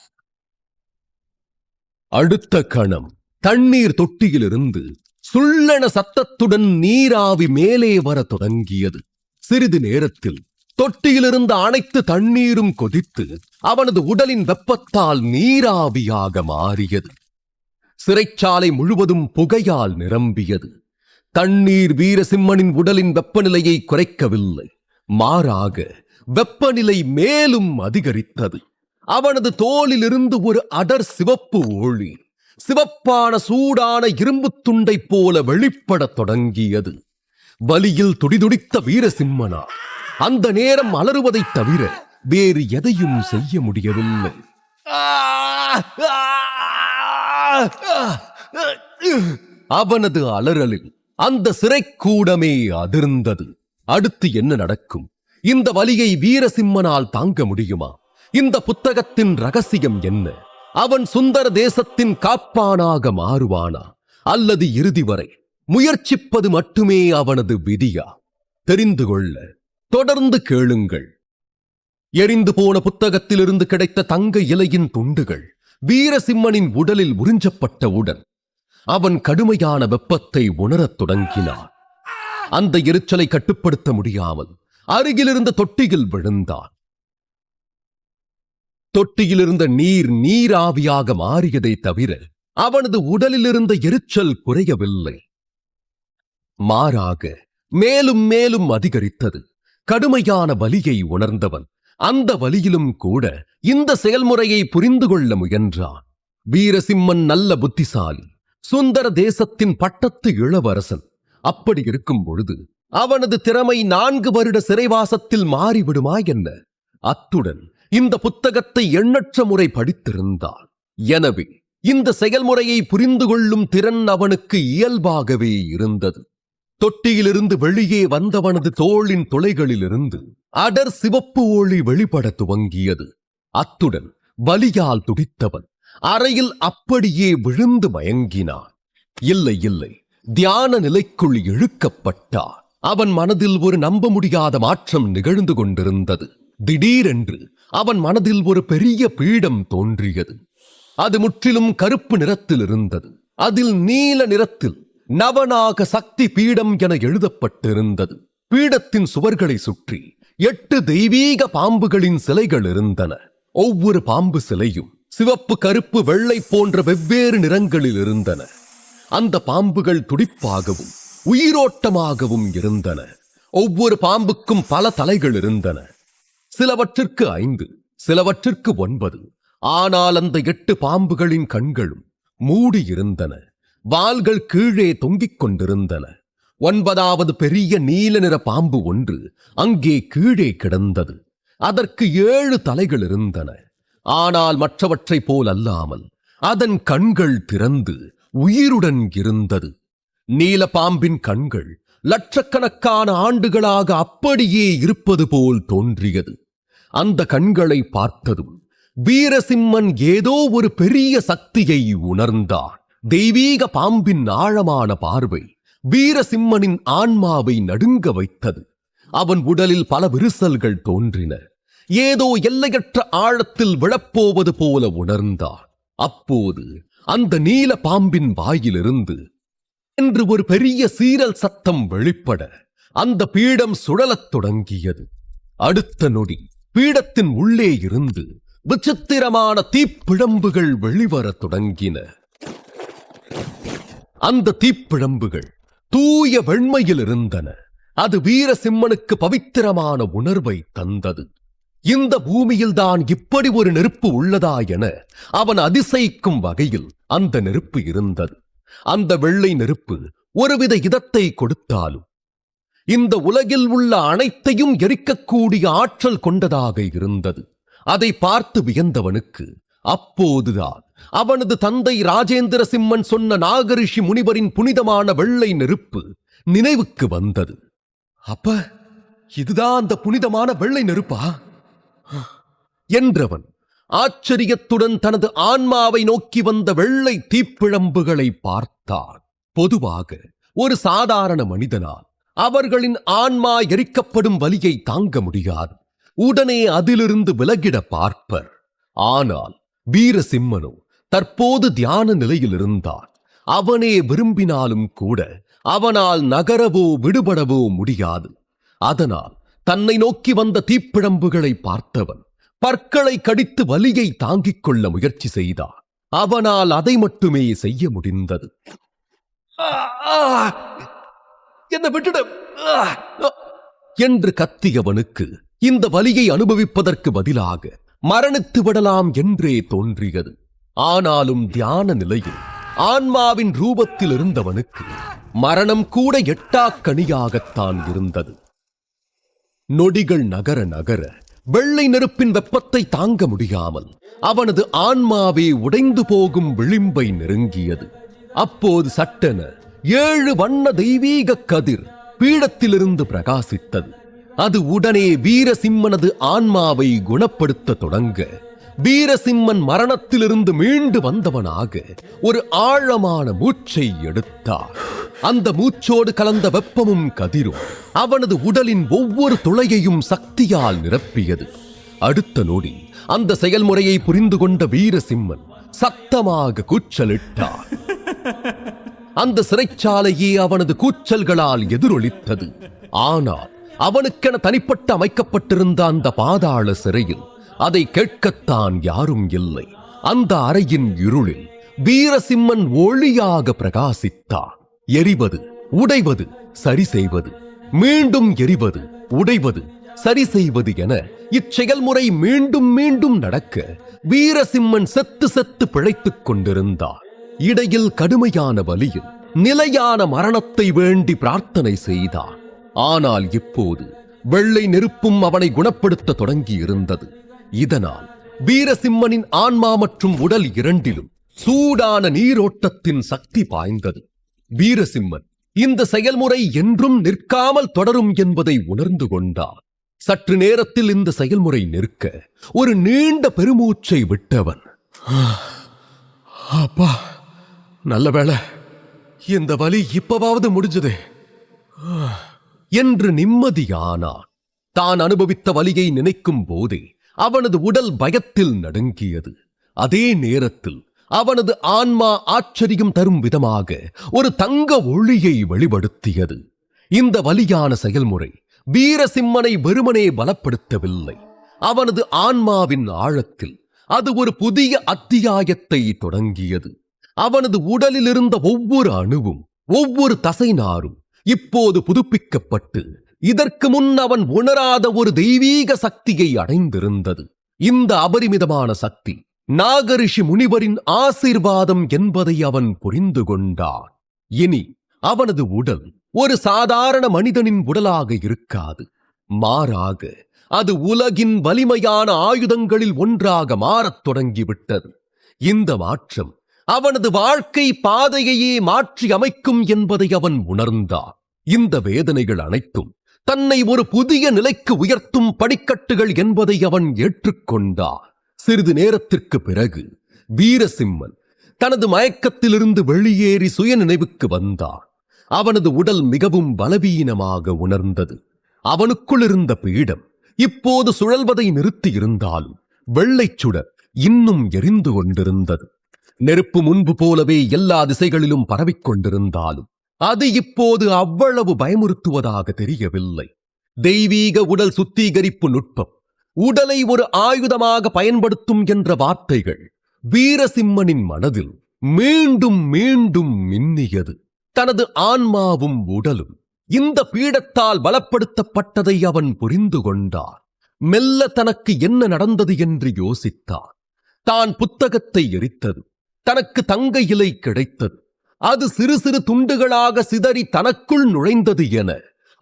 அடுத்த கணம் தண்ணீர் தொட்டியிலிருந்து சுள்ளென சத்தத்துடன் நீராவி மேலே வர தொடங்கியது. சிறிது நேரத்தில் தொட்டியிலிருந்த அனைத்து தண்ணீரும் கொதித்து அவனது உடலின் வெப்பத்தால் நீராவியாக மாறியது. சிறைச்சாலை முழுவதும் புகையால் நிரம்பியது. தண்ணீர் வீரசிம்மனின் உடலின் வெப்பநிலையை குறைக்கவில்லை, மாறாக வெப்பநிலை மேலும் அதிகரித்தது. அவனது தோலிலிருந்து ஒரு அடர் சிவப்பு ஒளி சிவப்பான சூடான இரும்பு துண்டை போல வெளிப்படத் தொடங்கியது. வலியில் துடிதுடித்த வீரசிம்மனா அந்த நேரம் அலறுவதைத் தவிர வேறு எதையும் செய்ய முடியவில்லை. அவனது அலறலில் அந்த சிறைக்கூடமே அதிர்ந்தது. அடுத்து என்ன நடக்கும்? இந்த வலியை வீரசிம்மனால் தாங்க முடியுமா? இந்த புத்தகத்தின் ரகசியம் என்ன? அவன் சுந்தர தேசத்தின் காப்பானாக மாறுவானா, அல்லது இறுதி வரை முயற்சிப்பது மட்டுமே அவனது விதியா? தெரிந்து கொள்ள தொடர்ந்து கேளுங்கள். எரிந்து போன புத்தகத்திலிருந்து கிடைத்த தங்க இலையின் துண்டுகள் வீரசிம்மனின் உடலில் உறிஞ்சப்பட்டவுடன் அவன் கடுமையான வெப்பத்தை உணரத் தொடங்கினான். அந்த எரிச்சலை கட்டுப்படுத்த முடியாமல் அருகிலிருந்த தொட்டியில் விழுந்தான். தொட்டியிலிருந்த நீர் நீராவியாக மாறியதை தவிர அவனது உடலில் இருந்த எரிச்சல் குறையவில்லை. மாறாக மேலும் மேலும் அதிகரித்தது. கடுமையான வலியை உணர்ந்தவன் அந்த வலியிலும் கூட இந்த செயல்முறையை புரிந்து கொள்ள முயன்றான். வீரசிம்மன் நல்ல புத்திசாலி, சுந்தர தேசத்தின் பட்டத்து இளவரசன். அப்படி இருக்கும் பொழுது அவனது திறமை 4 வருட சிறைவாசத்தில் மாறிவிடுமா என்ன? அத்துடன் இந்த புத்தகத்தை எண்ணற்ற முறை படித்திருந்தான். எனவே இந்த செயல்முறையை புரிந்து கொள்ளும் திறன் அவனுக்கு இயல்பாகவே இருந்தது. தொட்டியிலிருந்து வெளியே வந்தவனது தோளின் துளைகளிலிருந்து அடர் சிவப்பு ஒளி வெளிப்பட துவங்கியது. அத்துடன் வலியால் துடித்தவன் அறையில் அப்படியே விழுந்து மயங்கினான். இல்லை இல்லை, தியான நிலைக்குள் இழுக்கப்பட்டான். அவன் மனதில் ஒரு நம்ப முடியாத மாற்றம் நிகழ்ந்து கொண்டிருந்தது. திடீரென்று அவன் மனதில் ஒரு பெரிய பீடம் தோன்றியது. அது முற்றிலும் கருப்பு நிறத்தில் இருந்தது. அதில் நீல நிறத்தில் நவநாக சக்தி பீடம் என எழுதப்பட்டிருந்தது. பீடத்தின் சுவர்களை சுற்றி 8 தெய்வீக பாம்புகளின் சிலைகள் இருந்தன. ஒவ்வொரு பாம்பு சிலையும் சிவப்பு, கருப்பு, வெள்ளை போன்ற வெவ்வேறு நிறங்களில் இருந்தன. அந்த பாம்புகள் துடிப்பாகவும் உயிரோட்டமாகவும் இருந்தன. ஒவ்வொரு பாம்புக்கும் பல தலைகள் இருந்தன. சிலவற்றிற்கு 5, சிலவற்றிற்கு 9. ஆனால் அந்த 8 பாம்புகளின் கண்களும் மூடியிருந்தன. வால்கள் கீழே தொங்கிக் கொண்டிருந்தன. 9வது பெரிய நீல நிற பாம்பு ஒன்று அங்கே கீழே கிடந்தது. அதற்கு 7 தலைகள் இருந்தன. ஆனால் மற்றவற்றைப் போல் அல்லாமல் அதன் கண்கள் திறந்து உயிருடன் இருந்தது. நீல பாம்பின் கண்கள் லட்சக்கணக்கான ஆண்டுகளாக அப்படியே இருப்பது போல் தோன்றியது. அந்த கண்களை பார்த்ததும் வீரசிம்மன் ஏதோ ஒரு பெரிய சக்தியை உணர்ந்தான். தெய்வீக பாம்பின் ஆழமான பார்வை வீரசிம்மனின் ஆன்மாவை நடுங்க வைத்தது. அவன் உடலில் பல விரிசல்கள் தோன்றின. ஏதோ எல்லையற்ற ஆழத்தில் விழப்போவது போல உணர்ந்தான். அப்போது அந்த நீல பாம்பின் வாயிலிருந்து என்று ஒரு பெரிய சீரல் சத்தம் வெளிப்பட அந்த பீடம் சுழலத் தொடங்கியது. அடுத்த நொடி பீடத்தின் உள்ளே இருந்து விசித்திரமான தீப்பிழம்புகள் வெளிவரத் தொடங்கின. அந்த தீப்பிழம்புகள் தூய வெண்மையில் இருந்தன. அது வீரசிம்மனுக்கு பவித்திரமான உணர்வை தந்தது. இந்த பூமியில்தான் இப்படி ஒரு நெருப்பு உள்ளதா என அவன் அதிசயிக்கும் வகையில் அந்த நெருப்பு இருந்தது. அந்த வெள்ளை நெருப்பு ஒருவித இதத்தை கொடுத்தாலும் இந்த உலகில் உள்ள அனைத்தையும் எரிக்கக்கூடிய ஆற்றல் கொண்டதாக இருந்தது. அதை பார்த்து வியந்தவனுக்கு அப்போதுதான் அவனது தந்தை ராஜேந்திர சிம்மன் சொன்ன நாகரிஷி முனிவரின் புனிதமான வெள்ளை நெருப்பு நினைவுக்கு வந்தது. அப்ப இதுதான் அந்த புனிதமான வெள்ளை நெருப்பா என்றவன் ஆச்சரியத்துடன் தனது ஆன்மாவை நோக்கி வந்த வெள்ளை தீப்பிழம்புகளை பார்த்தான். பொதுவாக ஒரு சாதாரண மனிதனால் அவர்களின் ஆன்மா எரிக்கப்படும் வலியை தாங்க முடியாது. உடனே அதிலிருந்து விலகிட பார்ப்பர். ஆனால் வீரசிம்மனோ தற்போது தியான நிலையில் இருந்தான். அவனே விரும்பினாலும் கூட அவனால் நகரவோ விடுபடவோ முடியாது. அதனால் தன்னை நோக்கி வந்த தீப்பிழம்புகளை பார்த்தவன் பற்களை கடித்து வலியை தாங்கிக் கொள்ள முயற்சி செய்தான். அவனால் அதை மட்டுமே செய்ய முடிந்தது. என்ன விட்டுட என்று கத்தியவனுக்கு இந்த வலியை அனுபவிப்பதற்கு பதிலாக மரணித்து விடலாம் என்றே தோன்றியது. ஆனாலும் தியான நிலையில் ஆன்மாவின் ரூபத்தில் இருந்தவனுக்கு மரணம் கூட எட்டாக்கனியாகத்தான் இருந்தது. நொடிகள் நகர நகர வெள்ளை நெருப்பின் வெப்பத்தை தாங்க முடியாமல் அவனது ஆன்மாவே உடைந்து போகும் விளிம்பை நெருங்கியது. அப்போது சட்டென 7 வண்ண தெய்வீக கதிர் பீடத்திலிருந்து பிரகாசித்தது. அது உடனே வீரசிம்மனது ஆன்மாவை குணப்படுத்த தொடங்க, வீரசிம்மன் மரணத்திலிருந்து மீண்டு வந்தவனாக ஒரு ஆழமான மூச்சை எடுத்தார். அந்த மூச்சோடு கலந்த வெப்பமும் கதிரும் அவனது உடலின் ஒவ்வொரு துளையையும் சக்தியால் நிரப்பியது. அடுத்த நொடி அந்த செயல்முறையை புரிந்து கொண்ட வீரசிம்மன் சத்தமாக கூச்சலிட்டார். அந்த சிறைச்சாலையே அவனது கூச்சல்களால் எதிரொலித்தது. ஆனால் அவனுக்கென தனிப்பட்ட அமைக்கப்பட்டிருந்த அந்த பாதாள சிறையில் அதை கேட்கத்தான் யாரும் இல்லை. அந்த அறையின் இருளில் வீரசிம்மன் ஒளியாக பிரகாசித்தார். எரிவது, உடைவது, சரி செய்வது, மீண்டும் எரிவது, உடைவது, சரி செய்வது என இச்செயல்முறை மீண்டும் மீண்டும் நடக்க வீரசிம்மன் செத்து செத்து பிழைத்துக் கொண்டிருந்தார். இடையில் கடுமையான வலியில் நிலையான மரணத்தை வேண்டி பிரார்த்தனை செய்தார். ஆனால் இப்போது வெள்ளை நெருப்பும் அவனை குணப்படுத்த தொடங்கி இருந்தது. இதனால் வீரசிம்மனின் ஆன்மா மற்றும் உடல் இரண்டிலும் சூடான நீரோட்டத்தின் சக்தி பாய்ந்தது. வீரசிம்மன் இந்த செயல்முறை என்றும் நிற்காமல் தொடரும் என்பதை உணர்ந்து கொண்டார். சற்று நேரத்தில் இந்த செயல்முறை நிற்க ஒரு நீண்ட பெருமூச்சை விட்டவன், அப்பா நல்ல வேளை, இந்த வலி இப்பவாவது முடிஞ்சதே என்று நிம்மதியானான். தான் அனுபவித்த வலியை நினைக்கும் போதே அவனது உடல் பயத்தில் நடுங்கியது. அதே நேரத்தில் அவனது ஆன்மா ஆச்சரியம் தரும் விதமாக ஒரு தங்க ஒளியை வெளிப்படுத்தியது. இந்த வலியான செயல்முறை வீரசிம்மனை வெறுமனே பலப்படுத்தவில்லை. அவனது ஆன்மாவின் ஆழத்தில் அது ஒரு புதிய அத்தியாயத்தை தொடங்கியது. அவனது உடலில் இருந்த ஒவ்வொரு அணுவும், ஒவ்வொரு தசைநாரும் இப்போது புதுப்பிக்கப்பட்டு இதற்கு முன் அவன் உணராத ஒரு தெய்வீக சக்தியை அடைந்திருந்தது. இந்த அபரிமிதமான சக்தி நாகரிஷி முனிவரின் ஆசீர்வாதம் என்பதை அவன் புரிந்து கொண்டான். இனி அவனது உடல் ஒரு சாதாரண மனிதனின் உடலாக இருக்காது. மாறாக அது உலகின் வலிமையான ஆயுதங்களில் ஒன்றாக மாறத் தொடங்கிவிட்டது. இந்த மாற்றம் அவனது வாழ்க்கை பாதையையே மாற்றி அமைக்கும் என்பதை அவன் உணர்ந்தான். இந்த வேதனைகள் அனைத்தும் தன்னை ஒரு புதிய நிலைக்கு உயர்த்தும் படிக்கட்டுகள் என்பதை அவன் ஏற்றுக்கொண்டான். சிறிது நேரத்திற்கு பிறகு வீரசிம்மன் தனது மயக்கத்திலிருந்து வெளியேறி சுயநினைவுக்கு வந்தான். அவனது உடல் மிகவும் பலவீனமாக உணர்ந்தது. அவனுக்குள் இருந்த பீடம் இப்போது சுழல்வதை நிறுத்தி இருந்தாலும் வெள்ளைச் சுடர் இன்னும் எரிந்து கொண்டிருந்தது. நெருப்பு முன்பு போலவே எல்லா திசைகளிலும் பரவிக்கொண்டிருந்தாலும் அது இப்போது அவ்வளவு பயமுறுத்துவதாக தெரியவில்லை. தெய்வீக உடல் சுத்திகரிப்பு நுட்பம், உடலை ஒரு ஆயுதமாக பயன்படுத்தும் என்ற வார்த்தைகள் வீரசிம்மனின் மனதில் மீண்டும் மீண்டும் மின்னியது. தனது ஆன்மாவும் உடலும் இந்த பீடத்தால் பலப்படுத்தப்பட்டதை அவன் புரிந்து கொண்டார். மெல்ல தனக்கு என்ன நடந்தது என்று யோசித்தார். தான் புத்தகத்தை எரித்தது, தனக்கு தங்க இலை கிடைத்தது, அது சிறு சிறு துண்டுகளாக சிதறி தனக்குள் நுழைந்தது என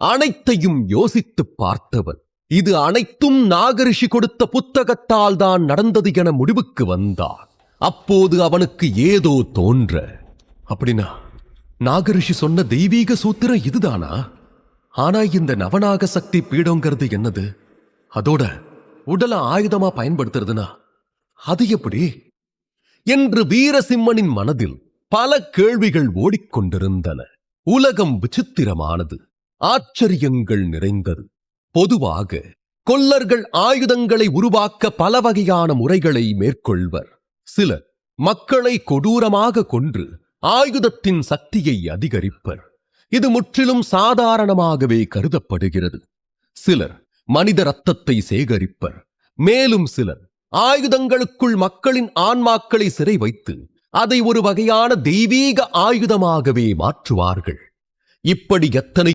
அனைத்தையும் யோசித்துப் பார்த்தவன் இது அனைத்தும் நாகரிஷி கொடுத்த புத்தகத்தால் தான் நடந்தது என முடிவுக்கு வந்தார். அப்போது அவனுக்கு ஏதோ தோன்ற, அப்படின்னா நாகரிஷி சொன்ன தெய்வீக சூத்திரம் இதுதானா? ஆனா இந்த நவநாக சக்தி பீடங்கிறது என்னது? அதோட உடலை ஆயுதமா பயன்படுத்துறதுனா அது எப்படி என்று வீரசிம்மனின் மனதில் பல கேள்விகள் ஓடிக்கொண்டிருந்தன. உலகம் விசித்திரமானது, ஆச்சரியங்கள் நிறைந்தது. பொதுவாக கொல்லர்கள் ஆயுதங்களை உருவாக்க பல வகையான முறைகளை மேற்கொள்வர். சிலர் மக்களை கொடூரமாக கொன்று ஆயுதத்தின் சக்தியை அதிகரிப்பர். இது முற்றிலும் சாதாரணமாகவே கருதப்படுகிறது. சிலர் மனித ரத்தத்தை சேகரிப்பர். மேலும் சிலர் ஆயுதங்களுக்குள் மக்களின் ஆன்மாக்களை சிறை வைத்து அதை ஒரு வகையான தெய்வீக ஆயுதமாகவே மாற்றுவார்கள். இப்படி எத்தனை